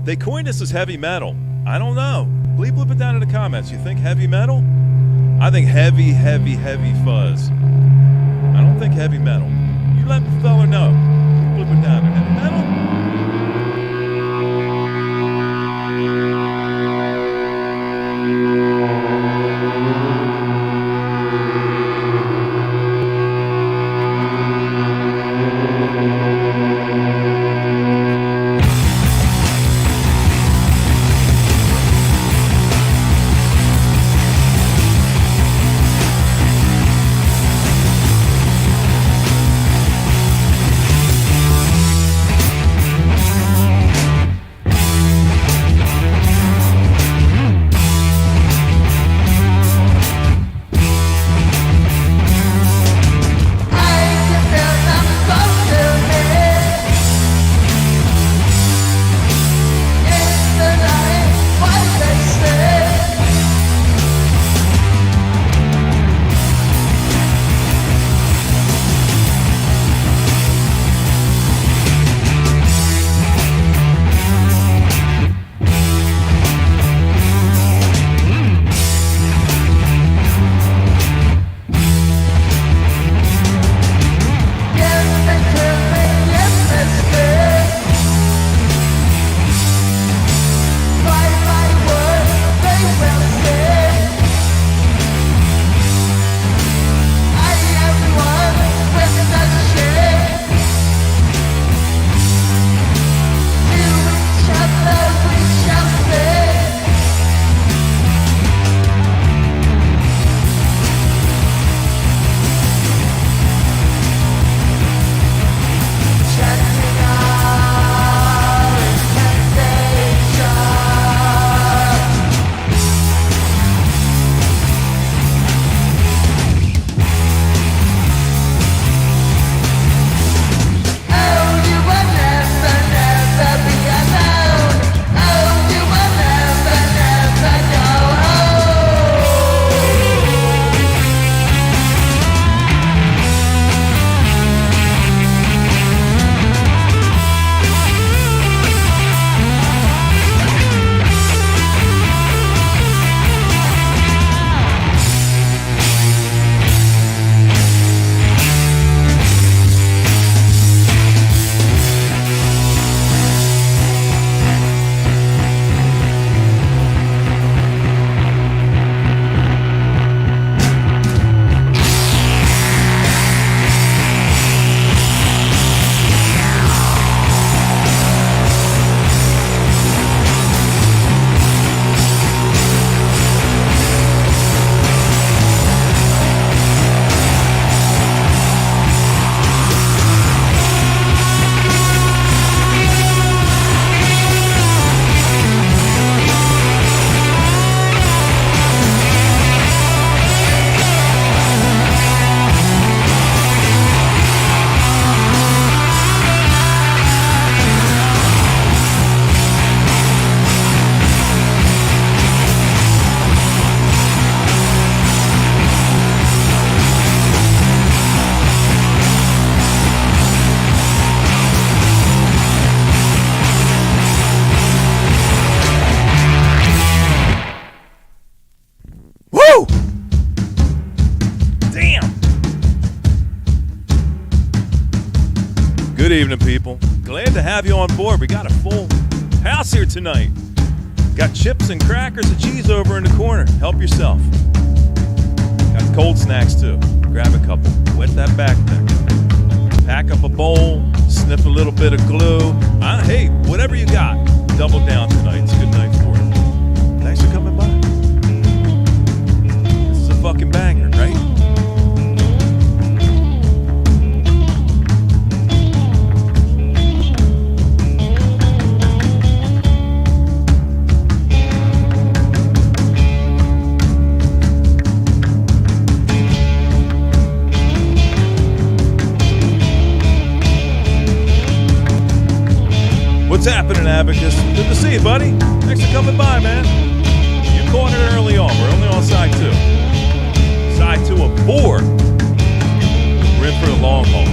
They coined this as heavy metal. I don't know. Please flip it down in the comments. You think heavy metal? I think heavy, heavy, heavy fuzz. I don't think heavy metal. You let the fella know. Flip it down. Heavy metal? Good evening, people. Glad to have you on board. We got a full house here tonight. Got chips and crackers and cheese over in the corner. Help yourself. Got cold snacks, too. Grab a couple. Wet that back there. Pack up a bowl. Sniff a little bit of glue. Hey, whatever you got, double down tonight. It's a good night for it. Thanks for coming by. This is a fucking banger, right? What's happening, Abacus? Good to see you, buddy. Thanks for coming by, man. You caught it early on. We're only on side 2. Side 2 of 4. We're in for the long haul.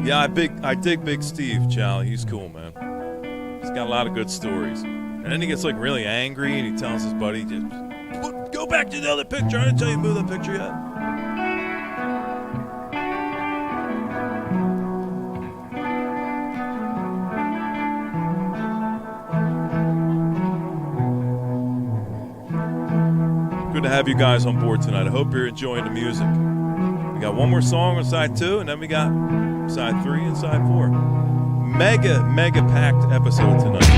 Yeah, I dig Big Steve, Charlie. He's cool, man. He's got a lot of good stories. And then he gets like really angry and he tells his buddy, just go back to the other picture. I didn't tell you to move that picture yet. Good to have you guys on board tonight. I hope you're enjoying the music. We got one more song on side 2, and then we got side 3 and side 4. Mega packed episode tonight.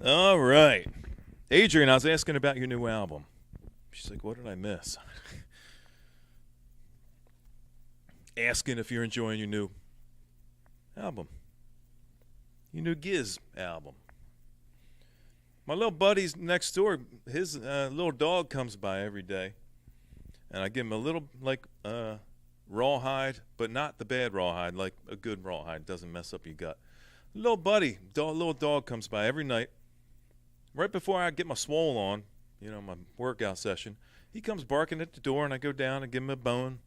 All right. Adrian, I was asking about your new album. She's like, what did I miss? Asking if you're enjoying your new album. Your new Giz album. My little buddy's next door, his little dog comes by every day. And I give him a little, like, rawhide, but not the bad rawhide, like a good rawhide. Doesn't mess up your gut. Little buddy, little dog comes by every night. Right before I get my swole on, my workout session, he comes barking at the door, and I go down and give him a bone.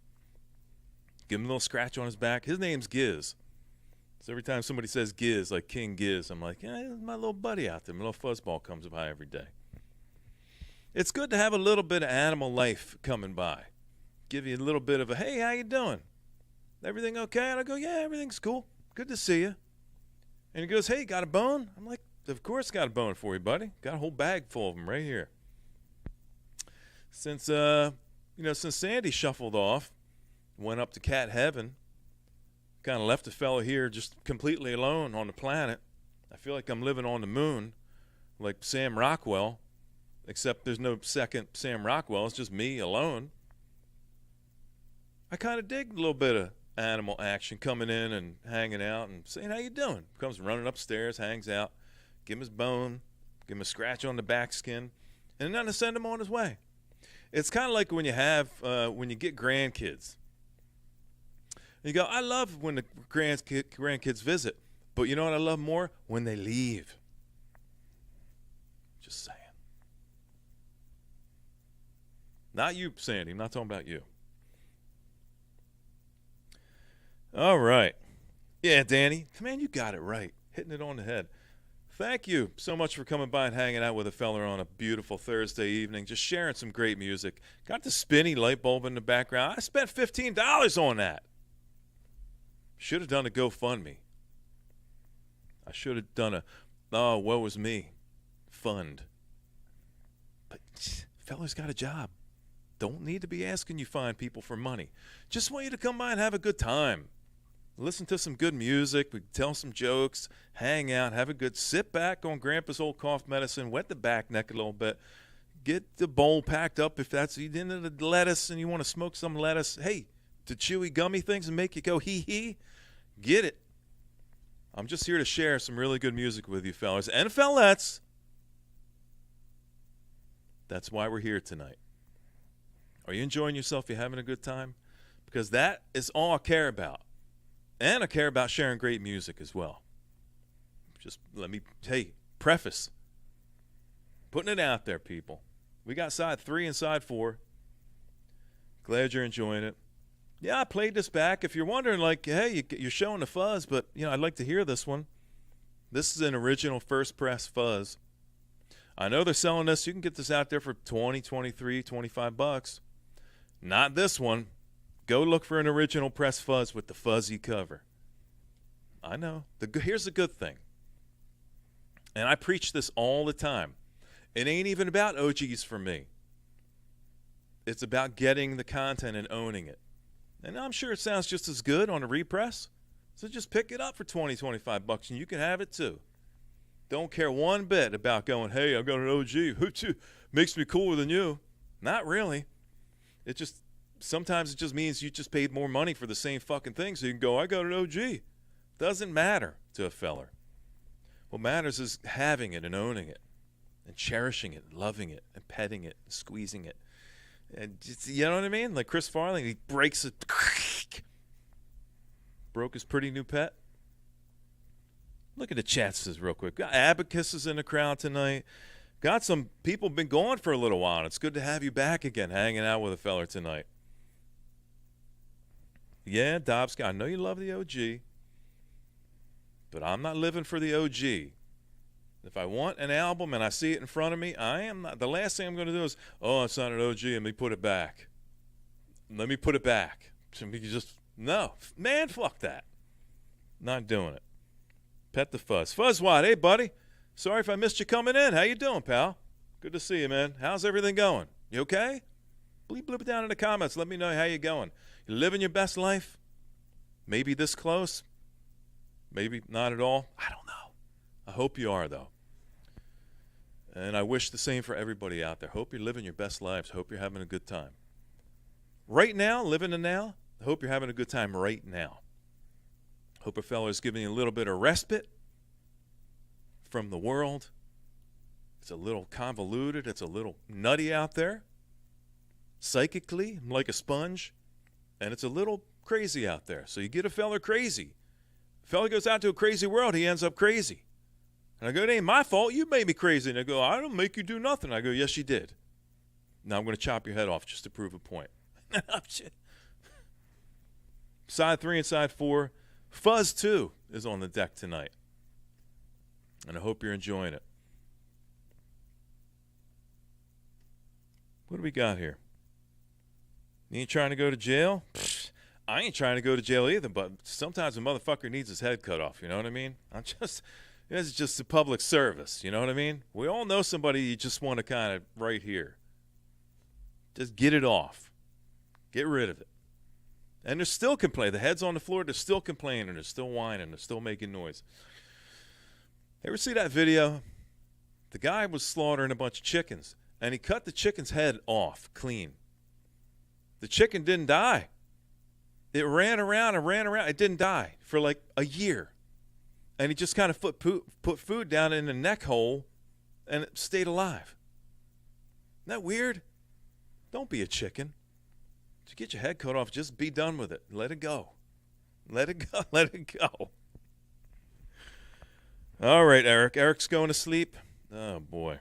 Give him a little scratch on his back. His name's Giz. So every time somebody says Giz, like King Giz, I'm like, yeah, my little buddy out there. My little fuzzball comes by every day. It's good to have a little bit of animal life coming by. Give you a little bit of a, hey, how you doing? Everything okay? And I go, yeah, everything's cool. Good to see you. And he goes, hey, got a bone? I'm like, of course got a bone for you, buddy. Got a whole bag full of them right here. Since Sandy shuffled off, went up to cat heaven, kind of left the fellow here just completely alone on the planet. I feel like I'm living on the moon, like Sam Rockwell, except there's no second Sam Rockwell. It's just me alone. I kind of dig a little bit of animal action, coming in and hanging out and saying, how you doing? Comes running upstairs, hangs out, give him his bone, give him a scratch on the back skin, and then to send him on his way. It's kind of like when you get grandkids. You go, I love when the grandkids visit, but you know what I love more? When they leave. Just saying. Not you, Sandy. I'm not talking about you. All right. Yeah, Danny. Man, you got it right. Hitting it on the head. Thank you so much for coming by and hanging out with a fella on a beautiful Thursday evening. Just sharing some great music. Got the spinny light bulb in the background. I spent $15 on that. Should have done a GoFundMe. I should have done a, oh, woe is me, fund. But fella's got a job. Don't need to be asking you fine people for money. Just want you to come by and have a good time. Listen to some good music. We tell some jokes, hang out, have a good sit back on Grandpa's old cough medicine, wet the back neck a little bit. Get the bowl packed up if that's you into the lettuce and you want to smoke some lettuce. Hey, the chewy gummy things and make you go hee. Get it. I'm just here to share some really good music with you fellas and fellettes. That's why we're here tonight. Are you enjoying yourself? You having a good time? Because that is all I care about. And I care about sharing great music as well. Just let me, preface. Putting it out there, people. We got side 3 and side 4. Glad you're enjoying it. Yeah, I played this back. If you're wondering, like, hey, you're showing the fuzz, but, I'd like to hear this one. This is an original first press fuzz. I know they're selling this. You can get this out there for $20, $23, $25. Not this one. Go look for an original press fuzz with the fuzzy cover. I know. Here's the good thing. And I preach this all the time. It ain't even about OGs for me. It's about getting the content and owning it. And I'm sure it sounds just as good on a repress. So just pick it up for $20, $25 and you can have it too. Don't care one bit about going, hey, I've got an OG. Makes me cooler than you. Not really. Sometimes it just means you just paid more money for the same fucking thing. So you can go, I got an OG. Doesn't matter to a feller. What matters is having it and owning it and cherishing it, and loving it and petting it and squeezing it. And just, you know what I mean? Like Chris Farley, he breaks it. Broke his pretty new pet. Look at the chats real quick. Got Abacus is in the crowd tonight. Got some people been gone for a little while. And it's good to have you back again, hanging out with a feller tonight. Yeah, Dobsky, I know you love the OG. But I'm not living for the OG. If I want an album and I see it in front of me, I am not. The last thing I'm going to do is, oh, it's not an OG, let me put it back. Let me put it back. No. Man, fuck that. Not doing it. Pet the Fuzz. Fuzzwad, hey, buddy. Sorry if I missed you coming in. How you doing, pal? Good to see you, man. How's everything going? You okay? Bleep bloop down in the comments. Let me know how you going. You living your best life? Maybe this close? Maybe not at all? I don't know. I hope you are, though. And I wish the same for everybody out there. Hope you're living your best lives. Hope you're having a good time. Right now, living the now, I hope you're having a good time right now. Hope a fellow is giving you a little bit of respite from the world. It's a little convoluted. It's a little nutty out there. Psychically, I'm like a sponge. And it's a little crazy out there. So you get a fella crazy. A fella goes out to a crazy world, he ends up crazy. And I go, it ain't my fault. You made me crazy. And they go, I don't make you do nothing. I go, yes, you did. Now I'm going to chop your head off just to prove a point. Side 3 and side 4. Fuzz 2 is on the deck tonight. And I hope you're enjoying it. What do we got here? You ain't trying to go to jail? Pfft, I ain't trying to go to jail either, but sometimes a motherfucker needs his head cut off, you know what I mean? It's just a public service, you know what I mean? We all know somebody you just want to kind of right here. Just get it off. Get rid of it. And they're still complaining. The head's on the floor, they're still complaining, they're still whining, they're still making noise. Ever see that video? The guy was slaughtering a bunch of chickens, and he cut the chicken's head off clean. The chicken didn't die. It ran around and ran around. It didn't die for like a year. And he just kind of put food down in the neck hole, and it stayed alive. Isn't that weird? Don't be a chicken. Just get your head cut off. Just be done with it. Let it go. Let it go. Let it go. All right, Eric. Eric's going to sleep. Oh, boy.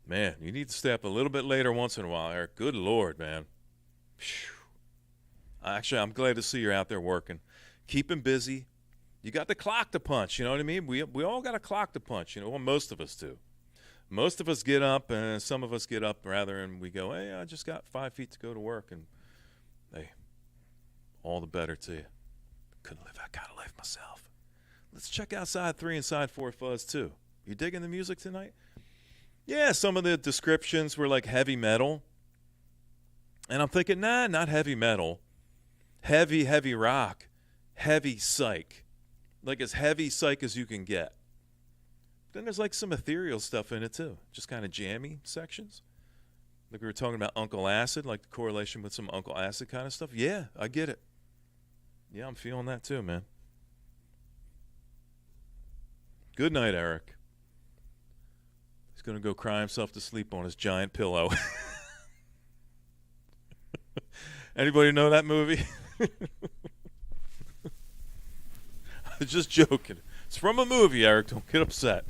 Man, you need to stay up a little bit later once in a while, Eric. Good Lord, man. Phew. Actually, I'm glad to see you're out there working. Keep him busy. You got the clock to punch, you know what I mean? We all got a clock to punch, you know. Well, most of us do. Most of us get up, and some of us get up, rather, and we go, hey, I just got 5 feet to go to work. And, hey, all the better to you. Couldn't live that kind of life myself. Let's check out side 3 and side 4 Fuzz, too. You digging the music tonight? Yeah, some of the descriptions were like heavy metal. And I'm thinking, nah, not heavy metal. Heavy, heavy rock. Heavy psych. Like as heavy psych as you can get. Then there's like some ethereal stuff in it too. Just kind of jammy sections. Like we were talking about Uncle Acid, like the correlation with some Uncle Acid kind of stuff. Yeah, I get it. Yeah, I'm feeling that too, man. Good night, Eric. He's going to go cry himself to sleep on his giant pillow. Anybody know that movie? I was just joking. It's from a movie, Eric. Don't get upset.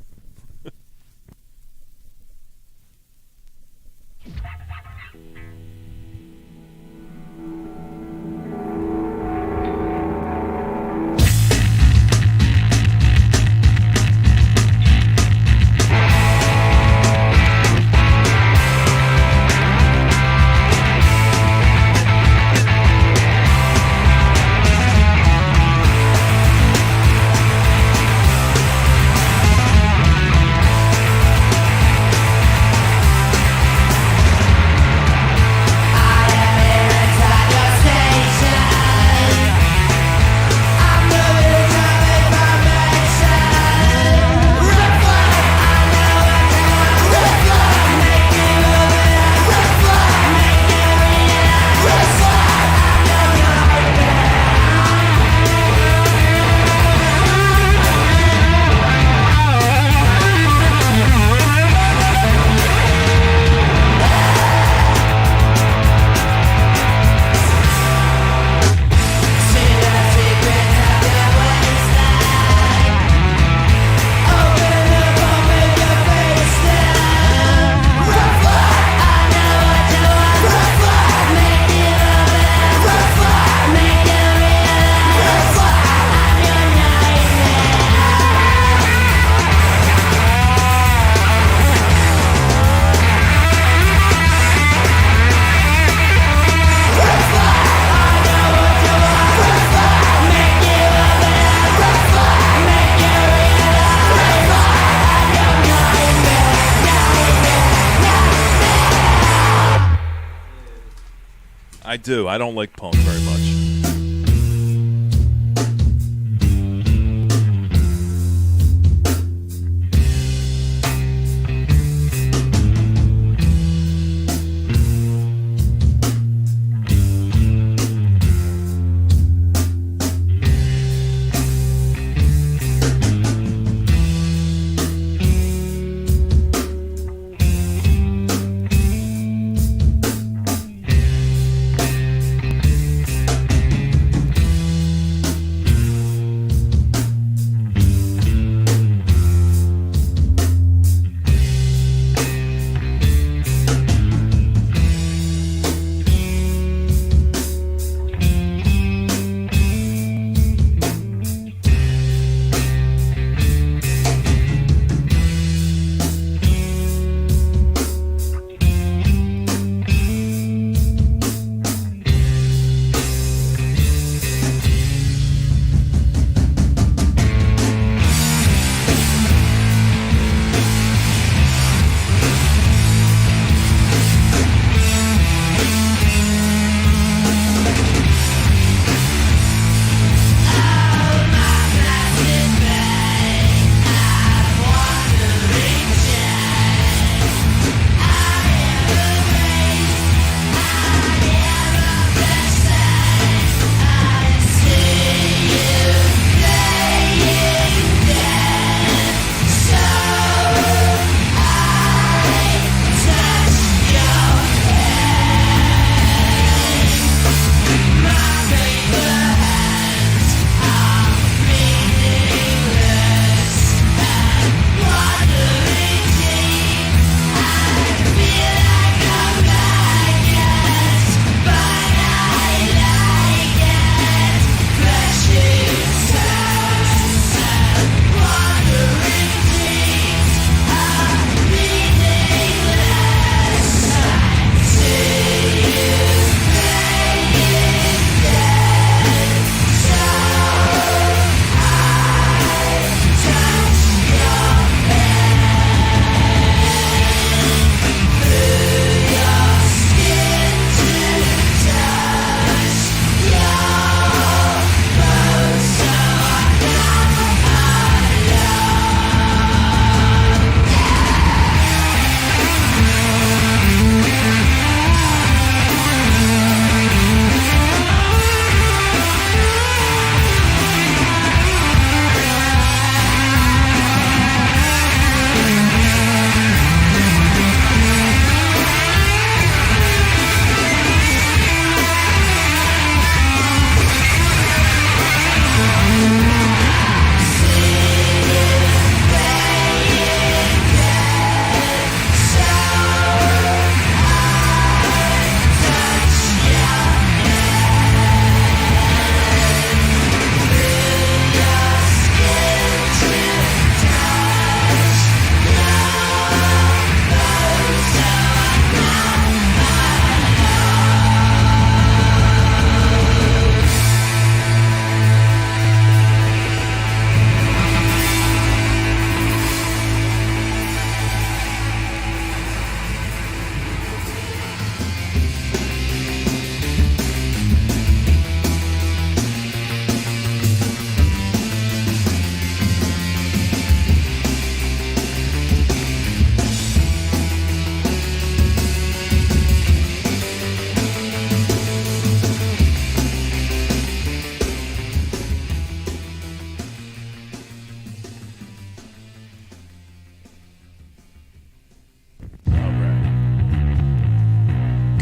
I do. I don't like punk very much.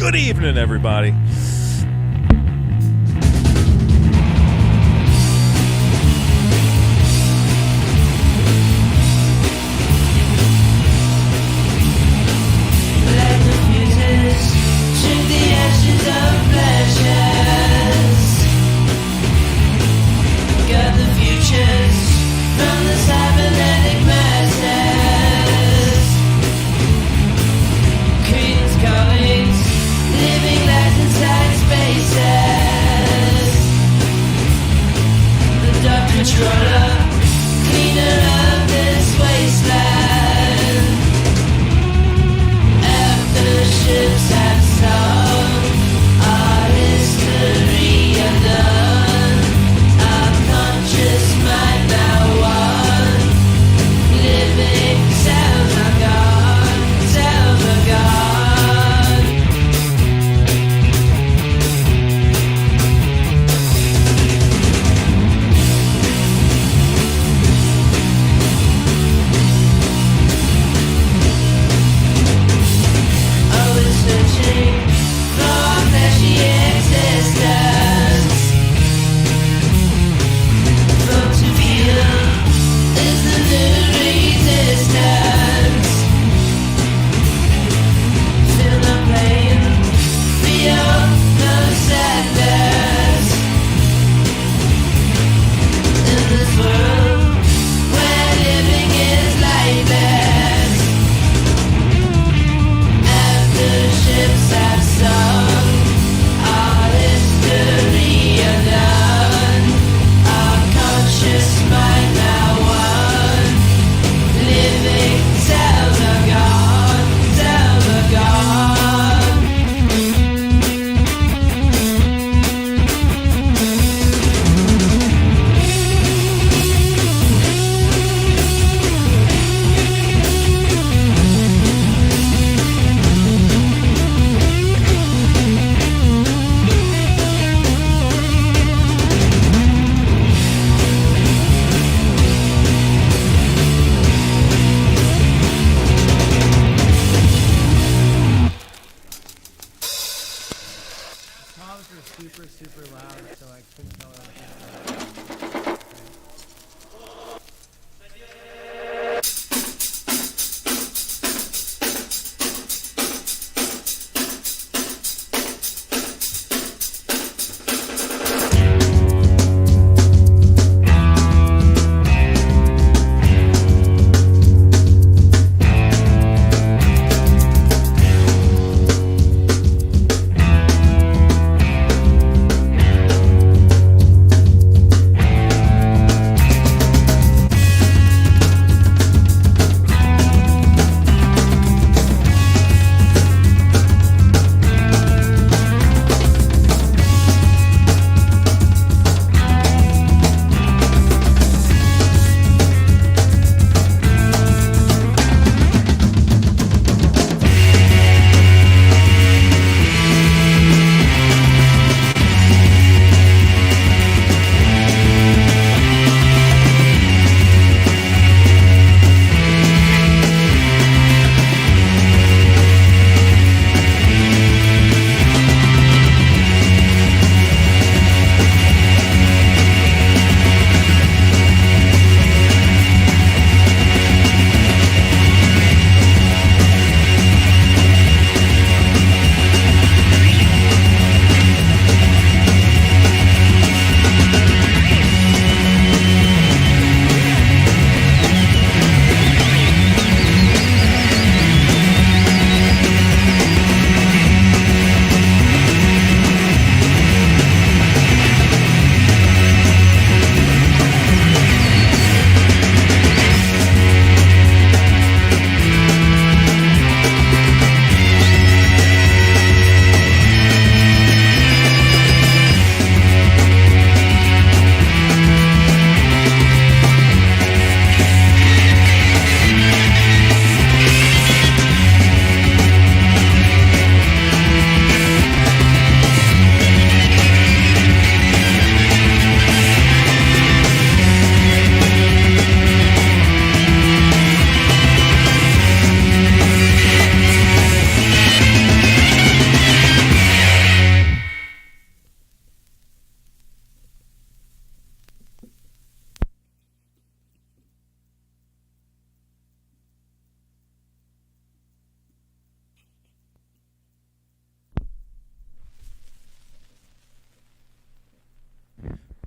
Good evening, everybody. Living life inside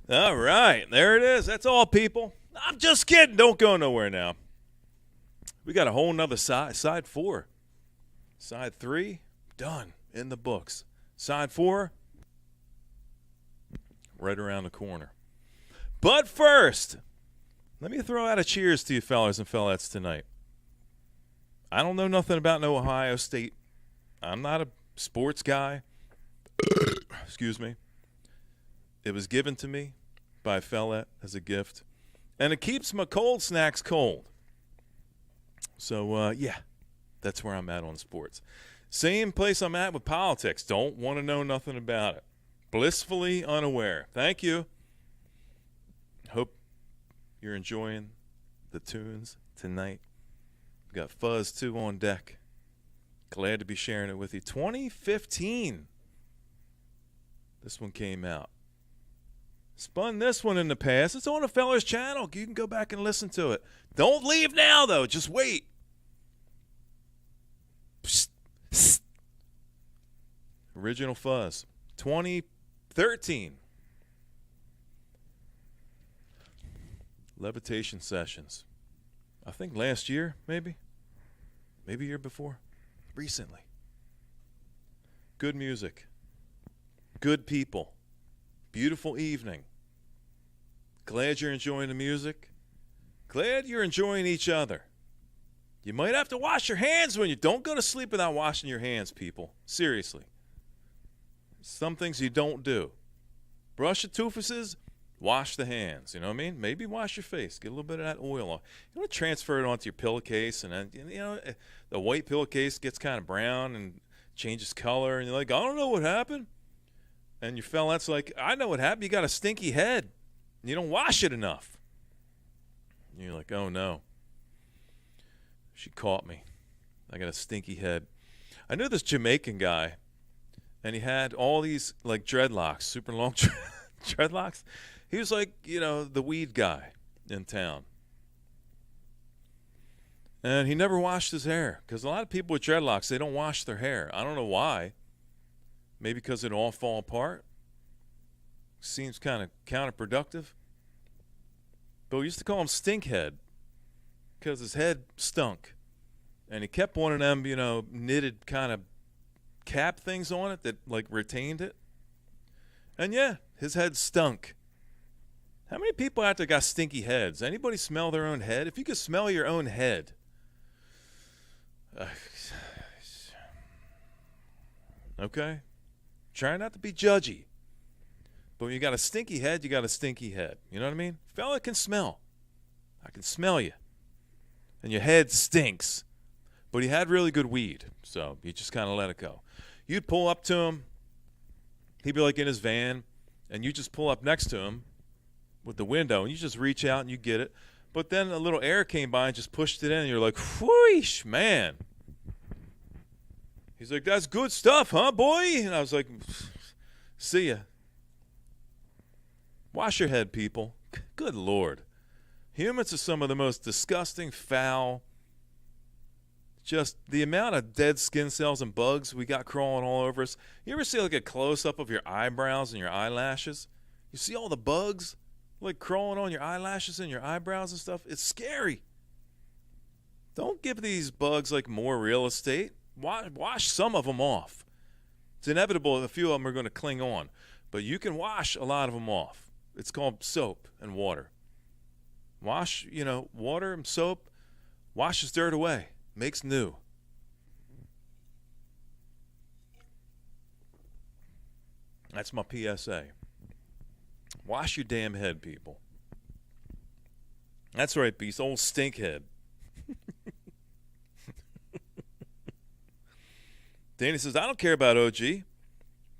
All right, there it is. That's all, people. I'm just kidding. Don't go nowhere now. We got a whole nother side. Side 4. Side 3, done. In the books. Side 4, right around the corner. But first, let me throw out a cheers to you fellas and fellettes tonight. I don't know nothing about no Ohio State. I'm not a sports guy. Excuse me. It was given to me by a fellette as a gift. And it keeps my cold snacks cold. So, yeah, that's where I'm at on sports. Same place I'm at with politics. Don't want to know nothing about it. Blissfully unaware. Thank you. Hope you're enjoying the tunes tonight. We got Fuzz 2 on deck. Glad to be sharing it with you. 2015. This one came out. Spun this one in the past. It's on a feller's channel. You can go back and listen to it. Don't leave now, though. Just wait. Psst. Psst. Original Fuzz. 2013. Levitation Sessions. I think last year, maybe. Maybe year before. Recently. Good music. Good people. Beautiful evening. Glad you're enjoying the music. Glad you're enjoying each other. You might have to wash your hands when you don't go to sleep without washing your hands, people. Seriously. Some things you don't do. Brush your toofuses, wash the hands. You know what I mean? Maybe wash your face. Get a little bit of that oil off. You want to transfer it onto your pillowcase, and then, you know, the white pillowcase gets kind of brown and changes color, and you're like, I don't know what happened. And your fellat's like, I know what happened. You got a stinky head. You don't wash it enough. And you're like, oh, no. She caught me. I got a stinky head. I knew this Jamaican guy, and he had all these, like, dreadlocks, super long dreadlocks. He was like, you know, the weed guy in town. And he never washed his hair, because a lot of people with dreadlocks, they don't wash their hair. I don't know why. Maybe because it all fall apart. Seems kind of counterproductive. But we used to call him Stinkhead because his head stunk. And he kept one of them, you know, knitted kind of cap things on it that, like, retained it. And, yeah, his head stunk. How many people out there got stinky heads? Anybody smell their own head? If you could smell your own head. Okay? Try not to be judgy. But when you got a stinky head, you got a stinky head. You know what I mean? Fella can smell. I can smell you. And your head stinks. But he had really good weed, so you just kind of let it go. You'd pull up to him. He'd be like in his van, and you just pull up next to him with the window, and you just reach out and you get it. But then a little air came by and just pushed it in, and you're like, whoosh, man. He's like, that's good stuff, huh, boy? And I was like, see ya. Wash your head, people. Good Lord. Humans are some of the most disgusting, foul, just the amount of dead skin cells and bugs we got crawling all over us. You ever see like a close-up of your eyebrows and your eyelashes? You see all the bugs like crawling on your eyelashes and your eyebrows and stuff? It's scary. Don't give these bugs like more real estate. Wash some of them off. It's inevitable a few of them are going to cling on, but you can wash a lot of them off. It's called soap and water. Wash, you know, water and soap washes dirt away, makes new. That's my PSA. Wash your damn head, people. That's right, beast. Old stinkhead. Danny says, I don't care about OG,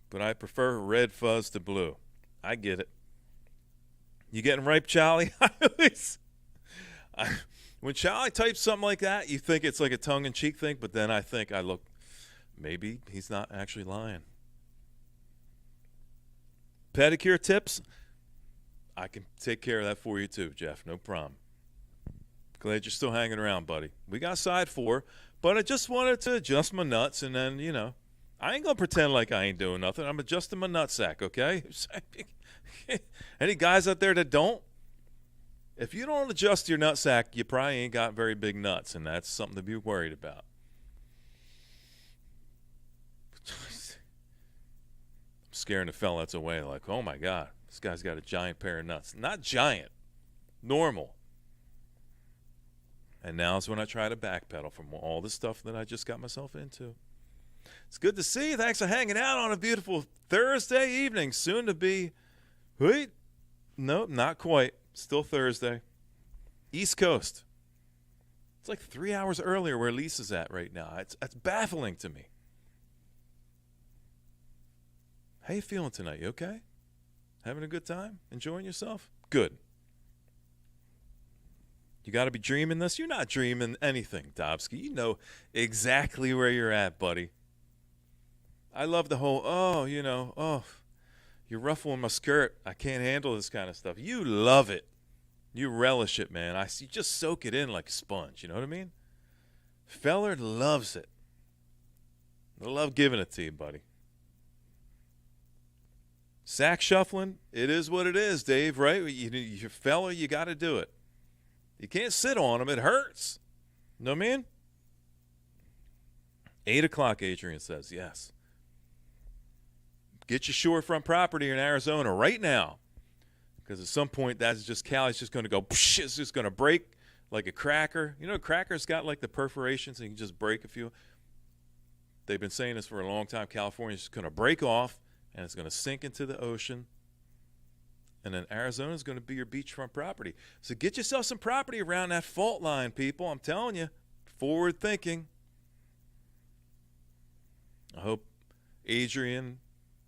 but I prefer red fuzz to blue. I get it. You getting ripe, Charlie? When Charlie types something like that, you think it's like a tongue-in-cheek thing, but then I think maybe he's not actually lying. Pedicure tips? I can take care of that for you too, Jeff. No problem. Glad you're still hanging around, buddy. We got side 4, but I just wanted to adjust my nuts, and then, you know, I ain't going to pretend like I ain't doing nothing. I'm adjusting my nutsack, okay? Any guys out there that don't? If you don't adjust your nutsack, you probably ain't got very big nuts, and that's something to be worried about. I'm scaring the fellas away like, oh my God, this guy's got a giant pair of nuts. Not giant, normal. And now's when I try to backpedal from all the stuff that I just got myself into. It's good to see you. Thanks for hanging out on a beautiful Thursday evening. Soon to be, wait, nope, not quite. Still Thursday. East Coast. It's like 3 hours earlier where Lisa's at right now. It's baffling to me. How you feeling tonight? You okay? Having a good time? Enjoying yourself? Good. You got to be dreaming this? You're not dreaming anything, Dobsky. You know exactly where you're at, buddy. I love the whole, you're ruffling my skirt. I can't handle this kind of stuff. You love it. You relish it, man. You just soak it in like a sponge. You know what I mean? Feller loves it. I love giving it to you, buddy. Sack shuffling, it is what it is, Dave, right? You're feller, you got to do it. You can't sit on them. It hurts. Know what I mean? 8 o'clock, Adrian says, yes. Get your shorefront property in Arizona right now. Because at some point, that's just Cali's just going to go, psh, it's just going to break like a cracker. You know, a cracker's got like the perforations, and you can just break a few. They've been saying this for a long time. California's just going to break off, and it's going to sink into the ocean. And then Arizona's going to be your beachfront property. So get yourself some property around that fault line, people. I'm telling you, forward thinking. I hope Adrian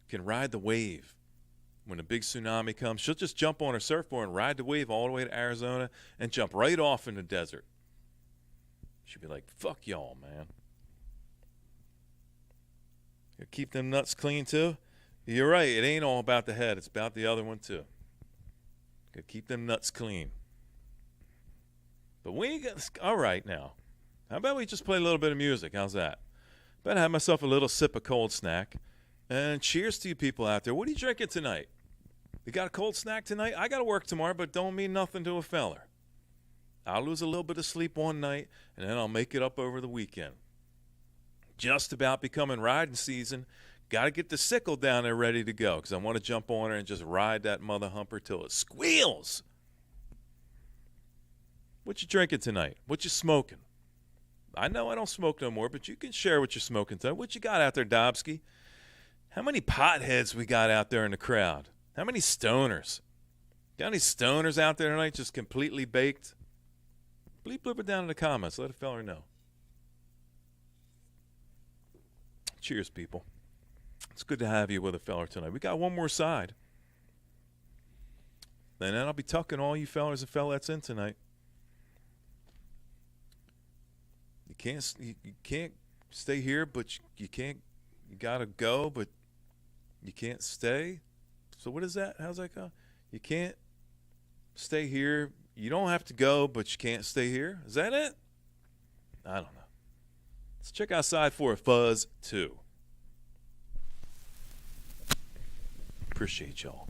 can ride the wave. When a big tsunami comes, she'll just jump on her surfboard and ride the wave all the way to Arizona and jump right off in the desert. She'll be like, fuck y'all, man. You keep them nuts clean, too? You're right. It ain't all about the head. It's about the other one, too. Gotta keep them nuts clean. But we ain't got... All right, now. How about we just play a little bit of music? How's that? Better have myself a little sip of cold snack. And cheers to you people out there. What are you drinking tonight? You got a cold snack tonight? I got to work tomorrow, but don't mean nothing to a feller. I'll lose a little bit of sleep one night, and then I'll make it up over the weekend. Just about becoming riding season. Got to get the sickle down there ready to go because I want to jump on her and just ride that mother humper till it squeals. What you drinking tonight? What you smoking? I know I don't smoke no more, but you can share what you're smoking tonight. What you got out there, Dobsky? How many potheads we got out there in the crowd? How many stoners? Got any stoners out there tonight just completely baked? Bleep blooper down in the comments. Let a feller know. Cheers, people. It's good to have you with a feller tonight. We got one more side. And then I'll be tucking all you fellers and fellettes in tonight. You can't stay here, but you gotta go, but you can't stay. So what is that? How's that go? You can't stay here. You don't have to go, but you can't stay here. Is that it? I don't know. Let's check outside for a Fuzz 2. Appreciate y'all.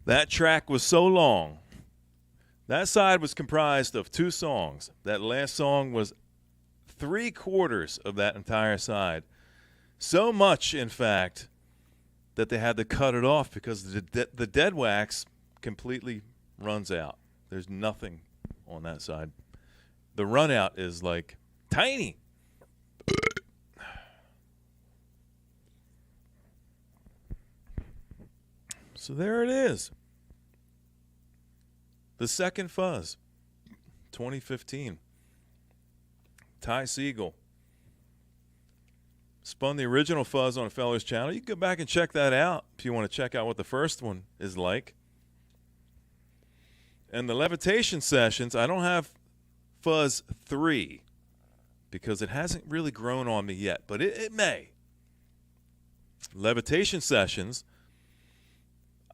That track was so long. That side was comprised of 2 songs. That last song was 3/4 of that entire side. So much, in fact, that they had to cut it off because the dead wax completely runs out. There's nothing on that side. The run out is like tiny. So there it is. The second Fuzz, 2015. Ty Segall spun the original Fuzz on a Feller's channel. You can go back and check that out if you want to check out what the first one is like. And the levitation sessions, I don't have Fuzz 3 because it hasn't really grown on me yet, but it may. Levitation sessions,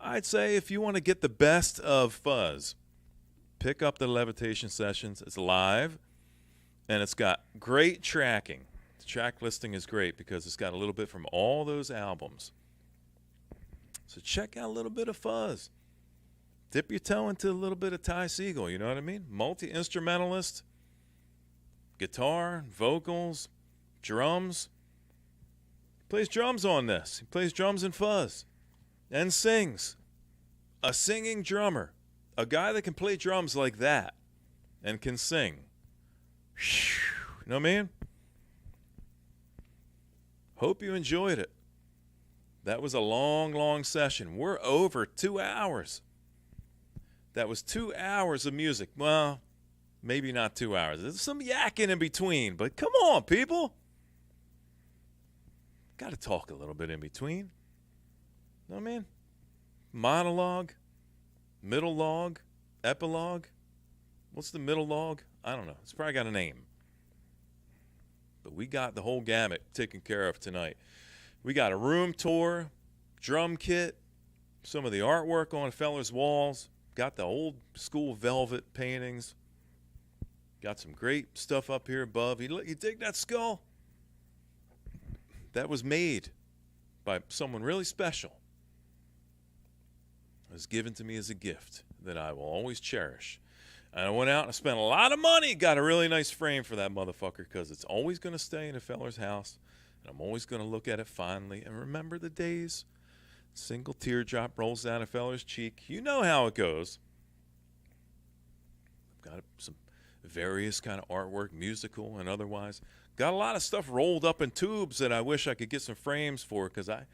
I'd say if you want to get the best of Fuzz, pick up the levitation sessions. It's live, and it's got great tracking. The track listing is great because it's got a little bit from all those albums. So check out a little bit of Fuzz. Dip your toe into a little bit of Ty Segall, you know what I mean? Multi-instrumentalist, guitar, vocals, drums. He plays drums on this. He plays drums in Fuzz and sings. A singing drummer. A guy that can play drums like that and can sing. You know what I mean? Hope you enjoyed it. That was a long, long session. We're over 2 hours. That was 2 hours of music. Well, maybe not 2 hours. There's some yakking in between, but come on, people. Got to talk a little bit in between. Know what I mean? Monologue, middle log, epilogue. What's the middle log? I don't know. It's probably got a name. But we got the whole gamut taken care of tonight. We got a room tour, drum kit, some of the artwork on Feller's walls. Got the old school velvet paintings. Got some great stuff up here above. You dig that skull? That was made by someone really special. It was given to me as a gift that I will always cherish. And I went out and I spent a lot of money. Got a really nice frame for that motherfucker because it's always going to stay in a Feller's house. And I'm always going to look at it fondly and remember the days. Single teardrop rolls down a Feller's cheek. You know how it goes. I've got some various kind of artwork, musical and otherwise. Got a lot of stuff rolled up in tubes that I wish I could get some frames for because I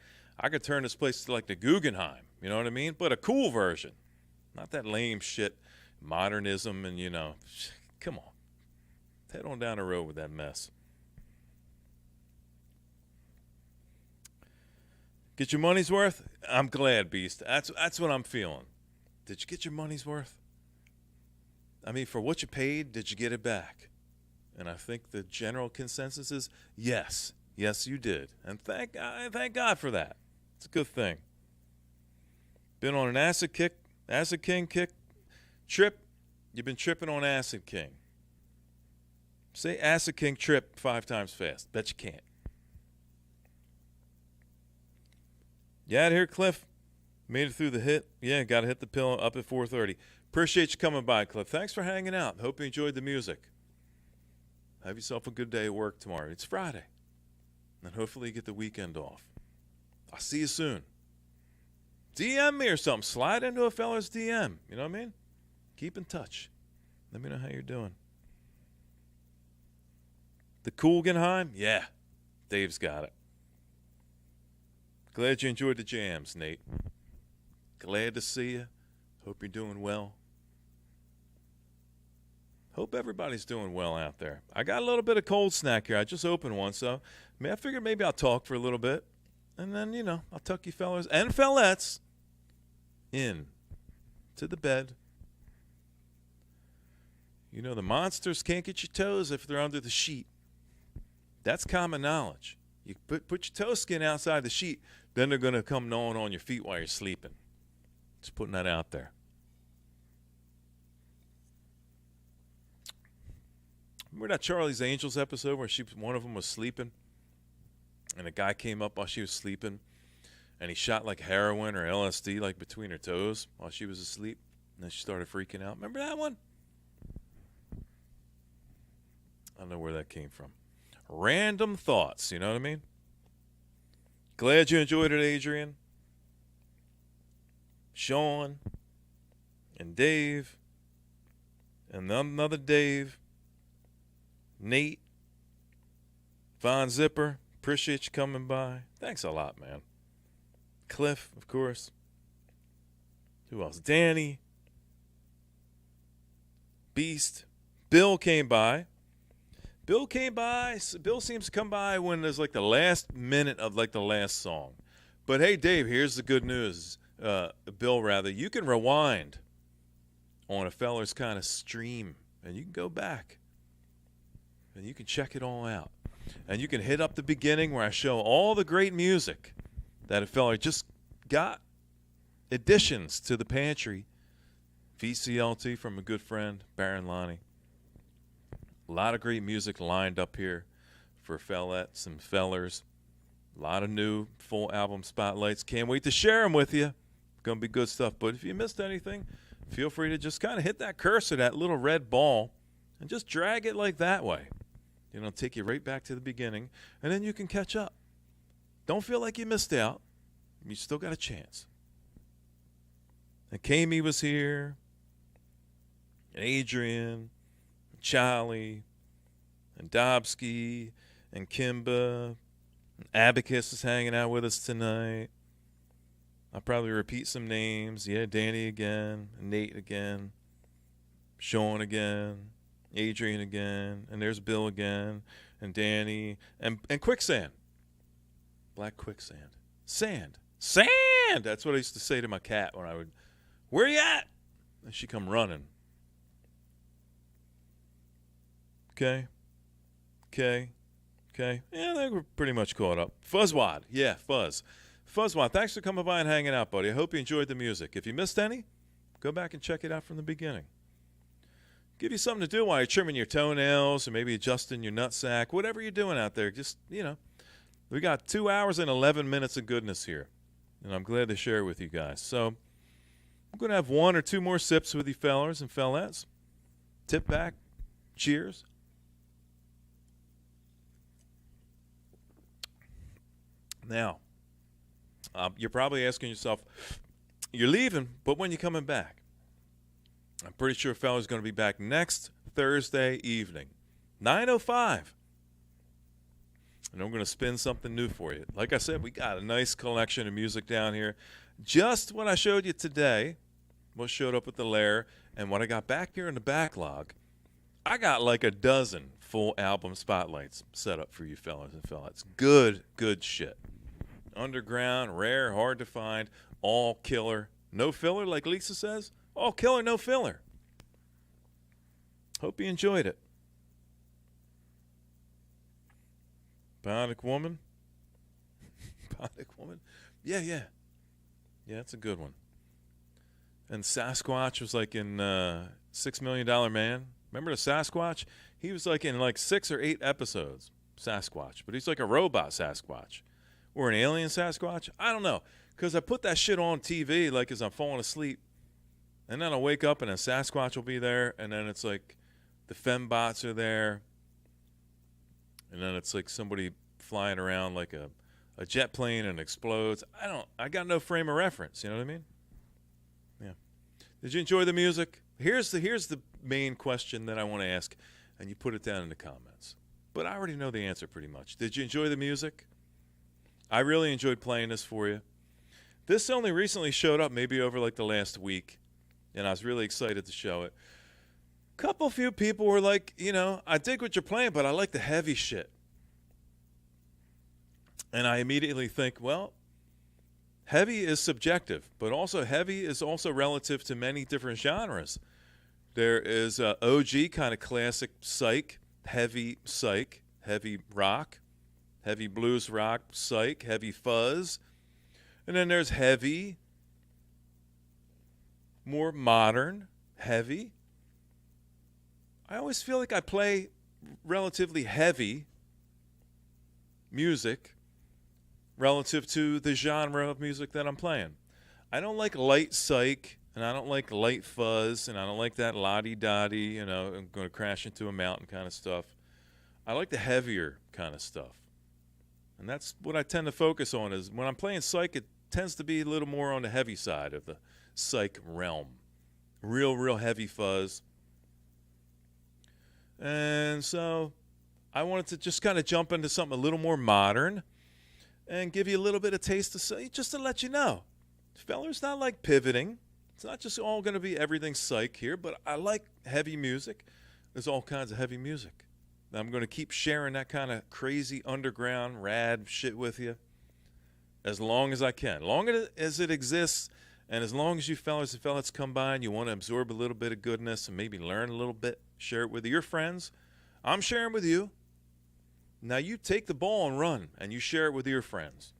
could turn this place to like the Guggenheim. You know what I mean? But a cool version. Not that lame shit, modernism and, you know, come on. Head on down the road with that mess. Get your money's worth? I'm glad, Beast. That's what I'm feeling. Did you get your money's worth? I mean, for what you paid, did you get it back? And I think the general consensus is yes. Yes, you did. And thank God for that. It's a good thing. Been on an Acid King trip. You've been tripping on Acid King. Say Acid King trip 5 times fast. Bet you can't. You out here, Cliff? Made it through the hit? Yeah, got to hit the pill up at 4:30. Appreciate you coming by, Cliff. Thanks for hanging out. Hope you enjoyed the music. Have yourself a good day at work tomorrow. It's Friday. And hopefully you get the weekend off. I'll see you soon. DM me or something. Slide into a fella's DM. You know what I mean? Keep in touch. Let me know how you're doing. The Guggenheim? Yeah. Dave's got it. Glad you enjoyed the jams, Nate. Glad to see you. Hope you're doing well. Hope everybody's doing well out there. I got a little bit of cold snack here. I just opened one, so I figured maybe I'll talk for a little bit. And then, you know, I'll tuck you fellas and fellettes in to the bed. You know, the monsters can't get your toes if they're under the sheet. That's common knowledge. You put your toe skin outside the sheet, then they're going to come gnawing on your feet while you're sleeping. Just putting that out there. Remember that Charlie's Angels episode where one of them was sleeping? And a guy came up while she was sleeping. and he shot like heroin or LSD like between her toes while she was asleep, and then she started freaking out. Remember that one? I don't know where that came from. Random thoughts, you know what I mean? Glad you enjoyed it, Adrian, Sean, and Dave, and another Dave, Nate, Von Zipper. Appreciate you coming by. Thanks a lot, man. Cliff, of course. Who else? Danny. Beast. Bill came by. Bill seems to come by when there's like the last minute of like the last song. But hey, Dave, here's the good news. Bill, rather. You can rewind on a feller's kind of stream, and you can go back, and you can check it all out. And you can hit up the beginning where I show all the great music that a fella just got, additions to the pantry. VCLT from a good friend, Baron Lonnie. A lot of great music lined up here for fellettes and fellers. A lot of new full album spotlights. Can't wait to share them with you. Going to be good stuff. But if you missed anything, feel free to just kind of hit that cursor, that little red ball, and just drag it like that way. You know, take you right back to the beginning, and then you can catch up. Don't feel like you missed out. You still got a chance. And Kami was here, and Adrian, and Charlie, and Dobsky, and Kimba, and Abacus is hanging out with us tonight. I'll probably repeat some names. Yeah, Danny again, and Nate again, Sean again, Adrian again, and there's Bill again, and Danny, and Quicksand. Black Quicksand. Sand. That's what I used to say to my cat when I would, where you at? And she'd come running. Okay. Yeah, I think we're pretty much caught up. Fuzzwad. Yeah, Fuzz. Fuzzwad, thanks for coming by and hanging out, buddy. I hope you enjoyed the music. If you missed any, go back and check it out from the beginning. Give you something to do while you're trimming your toenails or maybe adjusting your nutsack, whatever you're doing out there. Just, you know, we got 2 hours and 11 minutes of goodness here, and I'm glad to share it with you guys. So I'm going to have 1 or 2 more sips with you fellers and fellettes. Tip back. Cheers. Now, you're probably asking yourself, you're leaving, but when you coming back? I'm pretty sure fella's going to be back next Thursday evening, 9:05. And I'm going to spin something new for you. Like I said, we got a nice collection of music down here. Just what I showed you today, what showed up at the lair, and what I got back here in the backlog, I got like a dozen full album spotlights set up for you fellas and fellettes. Good shit. Underground, rare, hard to find, all killer. No filler, like Lisa says. All killer, no filler. Hope you enjoyed it. Bionic Woman. Bionic Woman. Yeah, that's a good one. And Sasquatch was like in $6 Million Man. Remember the Sasquatch? He was like in like 6 or 8 episodes, Sasquatch. But he's like a robot Sasquatch. Or an alien Sasquatch. I don't know. Because I put that shit on TV like as I'm falling asleep. And then I'll wake up and a Sasquatch will be there. And then it's like the fembots are there. And then it's like somebody flying around like a jet plane and explodes. I got no frame of reference. You know what I mean? Yeah. Did you enjoy the music? Here's the main question that I want to ask. And you put it down in the comments. But I already know the answer pretty much. Did you enjoy the music? I really enjoyed playing this for you. This only recently showed up maybe over like the last week. And I was really excited to show it. Few people were like, you know, I dig what you're playing, but I like the heavy shit. And I immediately think, well, heavy is subjective, but also heavy is also relative to many different genres. There is OG kind of classic psych, heavy rock, heavy blues rock, psych, heavy fuzz. And then there's heavy, more modern, heavy. I always feel like I play relatively heavy music relative to the genre of music that I'm playing. I don't like light psych, and I don't like light fuzz, and I don't like that la-di-da-di, I'm going to crash into a mountain kind of stuff. I like the heavier kind of stuff. And that's what I tend to focus on is when I'm playing psych, it tends to be a little more on the heavy side of the psych realm. Real heavy fuzz. And so I wanted to just kind of jump into something a little more modern and give you a little bit of taste of psych, just to let you know. Feller's not like pivoting. It's not just all going to be everything psych here, but I like heavy music. There's all kinds of heavy music. I'm going to keep sharing that kind of crazy underground rad shit with you as long as I can. Long as it exists, and as long as you fellas and fellas come by and you want to absorb a little bit of goodness and maybe learn a little bit, share it with your friends. I'm sharing with you. Now you take the ball and run, and you share it with your friends.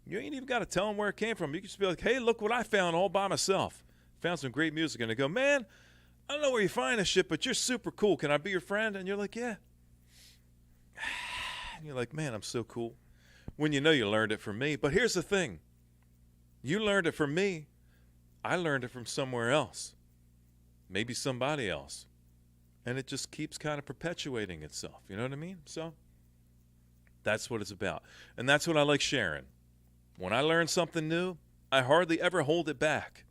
You ain't even got to tell them where it came from. You can just be like, hey, look what I found all by myself. Found some great music. And they go, man, I don't know where you find this shit, but you're super cool. Can I be your friend? And you're like, yeah. And you're like, man, I'm so cool. When you know you learned it from me. But here's the thing. You learned it from me. I learned it from somewhere else. Maybe somebody else. And it just keeps kind of perpetuating itself. You know what I mean? So that's what it's about. And that's what I like sharing. When I learn something new, I hardly ever hold it back.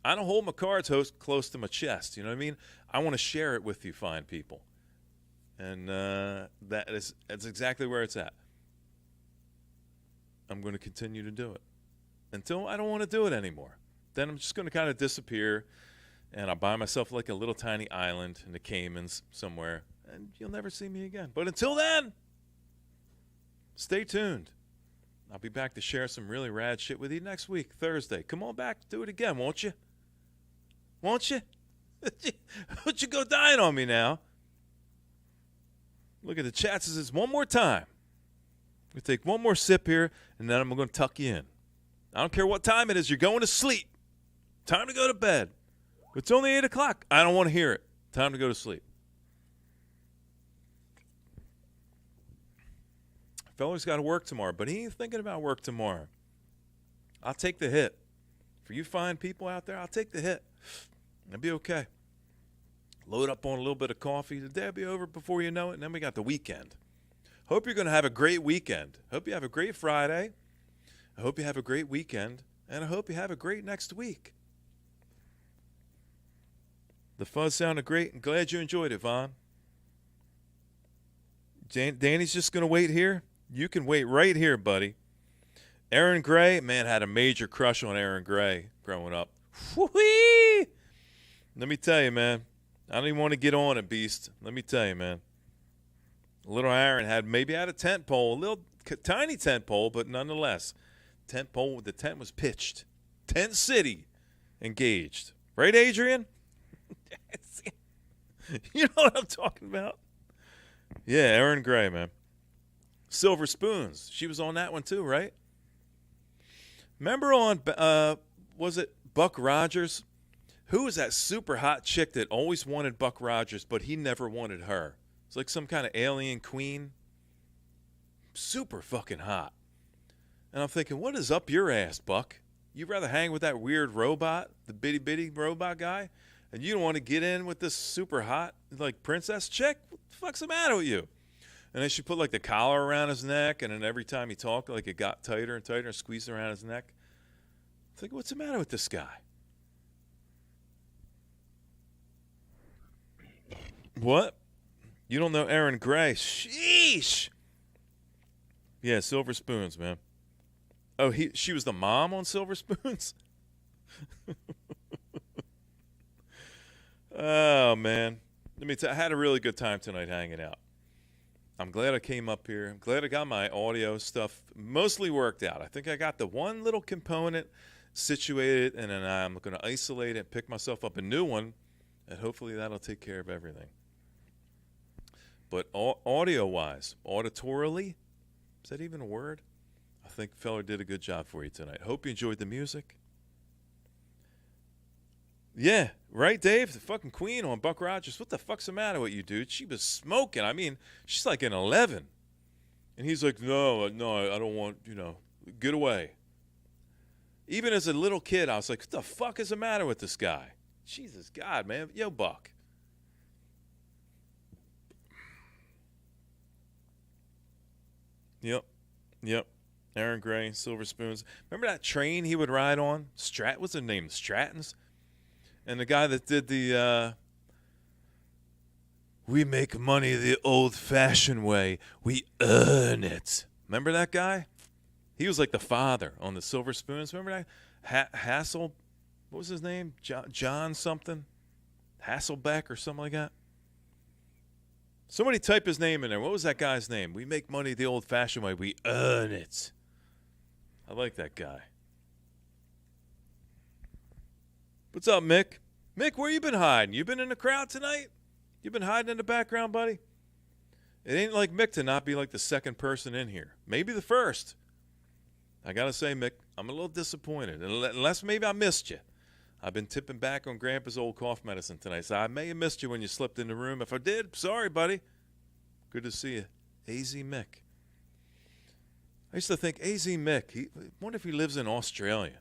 I don't hold my cards close to my chest. You know what I mean? I want to share it with you fine people. And that's exactly where it's at. I'm going to continue to do it until I don't want to do it anymore. Then I'm just going to kind of disappear, and I'll buy myself like a little tiny island in the Caymans somewhere, and you'll never see me again. But until then, stay tuned. I'll be back to share some really rad shit with you next week, Thursday. Come on back, do it again, won't you? Won't you? Don't you go dying on me now. Look at the chat. Says one more time. I'm going to take one more sip here, and then I'm going to tuck you in. I don't care what time it is. You're going to sleep. Time to go to bed. It's only 8 o'clock. I don't want to hear it. Time to go to sleep. Fella's got to work tomorrow, but he ain't thinking about work tomorrow. I'll take the hit. For you fine people out there, I'll take the hit. It'll be okay. Load up on a little bit of coffee. The day will be over before you know it, and then we got the weekend. Hope you're going to have a great weekend. Hope you have a great Friday. I hope you have a great weekend, and I hope you have a great next week. The fuzz sounded great. I'm glad you enjoyed it, Vaughn. Danny's just going to wait here. You can wait right here, buddy. Aaron Gray, man, had a major crush on Aaron Gray growing up. Whoo-wee! Let me tell you, man. I don't even want to get on it, Beast. Let me tell you, man. Little Aaron had a tent pole, a little tiny tent pole, but nonetheless, tent pole. The tent was pitched. Tent City engaged. Right, Adrian? You know what I'm talking about? Yeah, Aaron Gray, man. Silver Spoons. She was on that one too, right? Remember on, was it Buck Rogers? Who was that super hot chick that always wanted Buck Rogers, but he never wanted her? It's like some kind of alien queen. Super fucking hot. And I'm thinking, what is up your ass, Buck? You'd rather hang with that weird robot, the bitty robot guy? And you don't want to get in with this super hot, like, princess chick? What the fuck's the matter with you? And then she put, like, the collar around his neck, and then every time he talked, like, it got tighter and tighter and squeezed around his neck. I think, what's the matter with this guy? What? You don't know Aaron Gray? Sheesh! Yeah, Silver Spoons, man. Oh, she was the mom on Silver Spoons? Oh, man. Let me tell you, I had a really good time tonight hanging out. I'm glad I came up here. I'm glad I got my audio stuff mostly worked out. I think I got the one little component situated, and then I'm going to isolate it, pick myself up a new one, and hopefully that'll take care of everything. But audio-wise, auditorily, is that even a word? I think Feller did a good job for you tonight. Hope you enjoyed the music. Yeah, right, Dave? The fucking queen on Buck Rogers. What the fuck's the matter with you, dude? She was smoking. I mean, she's like an 11. And he's like, no, I don't want, Get away. Even as a little kid, I was like, what the fuck is the matter with this guy? Jesus God, man. Yo, Buck. Yep. Yep. Aaron Gray, Silver Spoons. Remember that train he would ride on? What's the name? Stratton's? And the guy that did the, we make money the old-fashioned way. We earn it. Remember that guy? He was like the father on the Silver Spoons. Remember that? Hassel, what was his name? John something? Hasselbeck or something like that? Somebody type his name in there. What was that guy's name? We make money the old-fashioned way. We earn it. I like that guy. What's up, Mick? Mick, where you been hiding? You been in the crowd tonight? You been hiding in the background, buddy? It ain't like Mick to not be like the second person in here. Maybe the first. I got to say, Mick, I'm a little disappointed. Unless maybe I missed you. I've been tipping back on Grandpa's old cough medicine tonight, so I may have missed you when you slipped in the room. If I did, sorry, buddy. Good to see you. AZ Mick. I used to think AZ Mick, I wonder if he lives in Australia.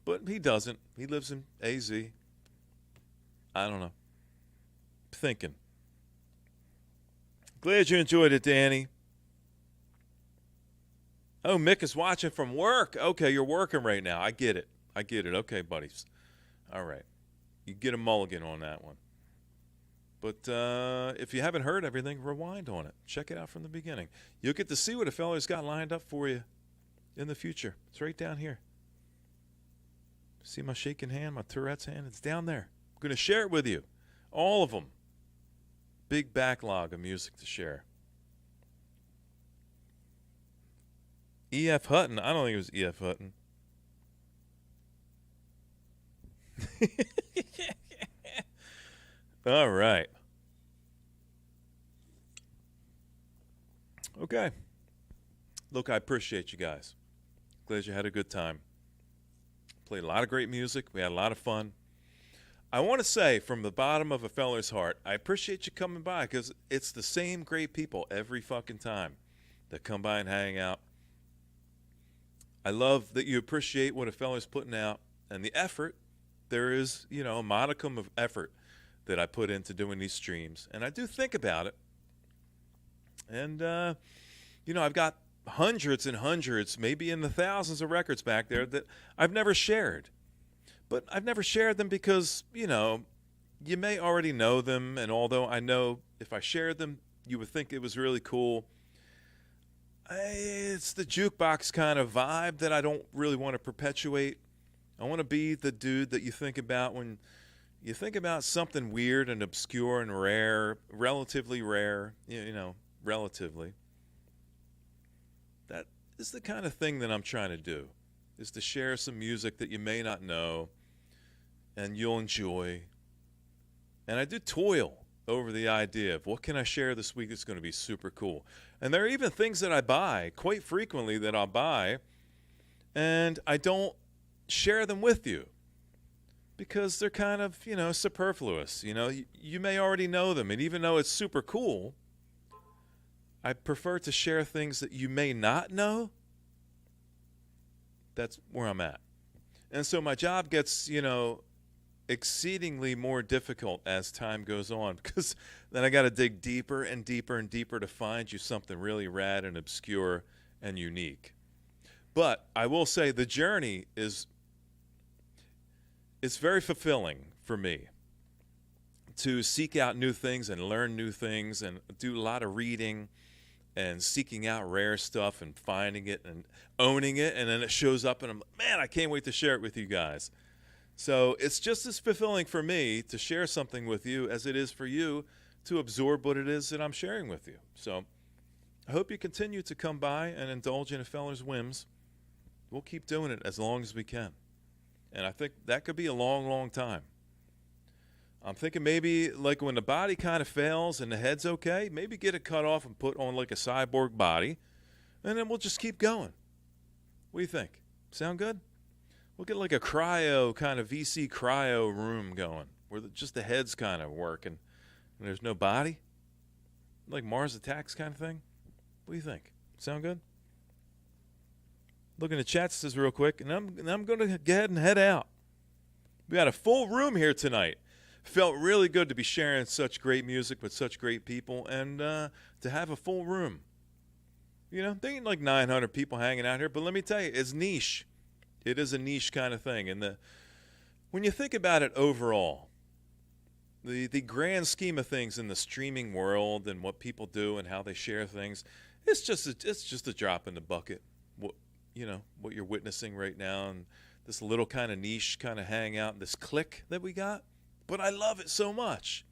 But he doesn't. He lives in AZ. I don't know. Thinking. Glad you enjoyed it, Danny. Oh, Mick is watching from work. Okay, you're working right now. I get it. Okay, buddies. All right. You get a mulligan on that one. But if you haven't heard everything, rewind on it. Check it out from the beginning. You'll get to see what a fella's got lined up for you in the future. It's right down here. See my shaking hand, my Tourette's hand? It's down there. I'm going to share it with you. All of them. Big backlog of music to share. E.F. Hutton. I don't think it was E.F. Hutton. All right. Okay. Look, I appreciate you guys. Glad you had a good time. Played a lot of great music. We had a lot of fun. I want to say from the bottom of a feller's heart, I appreciate you coming by because it's the same great people every fucking time that come by and hang out. I love that you appreciate what a feller's putting out and the effort. There is, a modicum of effort that I put into doing these streams. And I do think about it. And, I've got hundreds and hundreds, maybe in the thousands of records back there that I've never shared. But I've never shared them because, you may already know them. And although I know if I shared them, you would think it was really cool. It's the jukebox kind of vibe that I don't really want to perpetuate. I want to be the dude that you think about when you think about something weird and obscure and rare, relatively rare, relatively. That is the kind of thing that I'm trying to do, is to share some music that you may not know and you'll enjoy. And I do toil over the idea of what can I share this week that's going to be super cool. And there are even things that I buy quite frequently that I'll buy and I don't share them with you because they're kind of, superfluous. You may already know them. And even though it's super cool, I prefer to share things that you may not know. That's where I'm at. And so my job gets, exceedingly more difficult as time goes on because then I got to dig deeper and deeper and deeper to find you something really rad and obscure and unique. But I will say the journey it's very fulfilling for me to seek out new things and learn new things and do a lot of reading and seeking out rare stuff and finding it and owning it. And then it shows up and I'm like, man, I can't wait to share it with you guys. So it's just as fulfilling for me to share something with you as it is for you to absorb what it is that I'm sharing with you. So I hope you continue to come by and indulge in a feller's whims. We'll keep doing it as long as we can. And I think that could be a long, long time. I'm thinking maybe like when the body kind of fails and the head's okay, maybe get it cut off and put on like a cyborg body, and then we'll just keep going. What do you think? Sound good? We'll get like a cryo, kind of VC cryo room going where just the head's kind of working and there's no body. Like Mars Attacks kind of thing. What do you think? Sound good? Looking at chat says real quick, and I'm going to go ahead and head out. We got a full room here tonight. Felt really good to be sharing such great music with such great people and to have a full room. You know, there ain't like 900 people hanging out here, but let me tell you, it's niche. It is a niche kind of thing. And when you think about it overall, the grand scheme of things in the streaming world and what people do and how they share things, it's just a drop in the bucket. What you're witnessing right now, and this little kind of niche kind of hangout, this clique that we got. But I love it so much.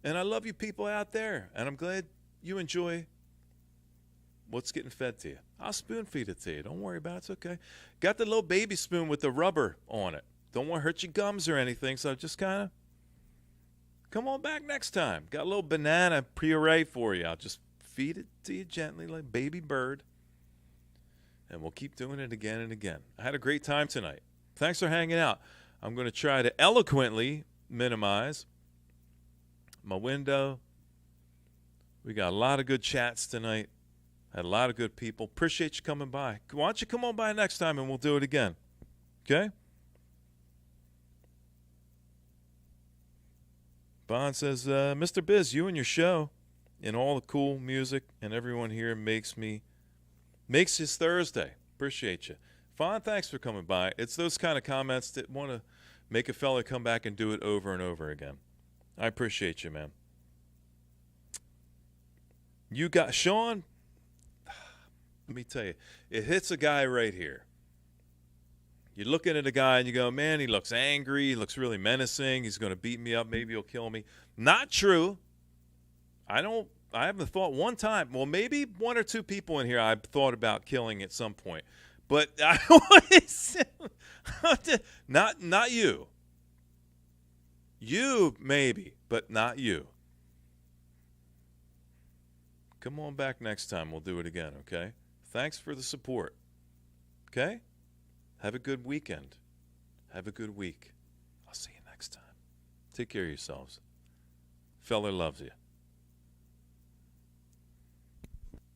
And I love you people out there. And I'm glad you enjoy what's getting fed to you. I'll spoon feed it to you. Don't worry about it. It's okay. Got the little baby spoon with the rubber on it. Don't want to hurt your gums or anything. So just kind of come on back next time. Got a little banana puree for you. I'll just feed it to you gently like baby bird. And we'll keep doing it again and again. I had a great time tonight. Thanks for hanging out. I'm going to try to eloquently minimize my window. We got a lot of good chats tonight. Had a lot of good people. Appreciate you coming by. Why don't you come on by next time and we'll do it again. Okay? Bond says, Mr. Biz, you and your show and all the cool music and everyone here makes his Thursday. Appreciate you. Fawn, thanks for coming by. It's those kind of comments that want to make a fella come back and do it over and over again. I appreciate you, man. You got Sean. Let me tell you, it hits a guy right here. You're looking at a guy and you go, man, he looks angry. He looks really menacing. He's going to beat me up. Maybe he'll kill me. Not true. I haven't thought one time. Well, maybe one or two people in here I've thought about killing at some point. But I not you. You maybe, but not you. Come on back next time. We'll do it again, okay? Thanks for the support. Okay? Have a good weekend. Have a good week. I'll see you next time. Take care of yourselves. Feller loves you.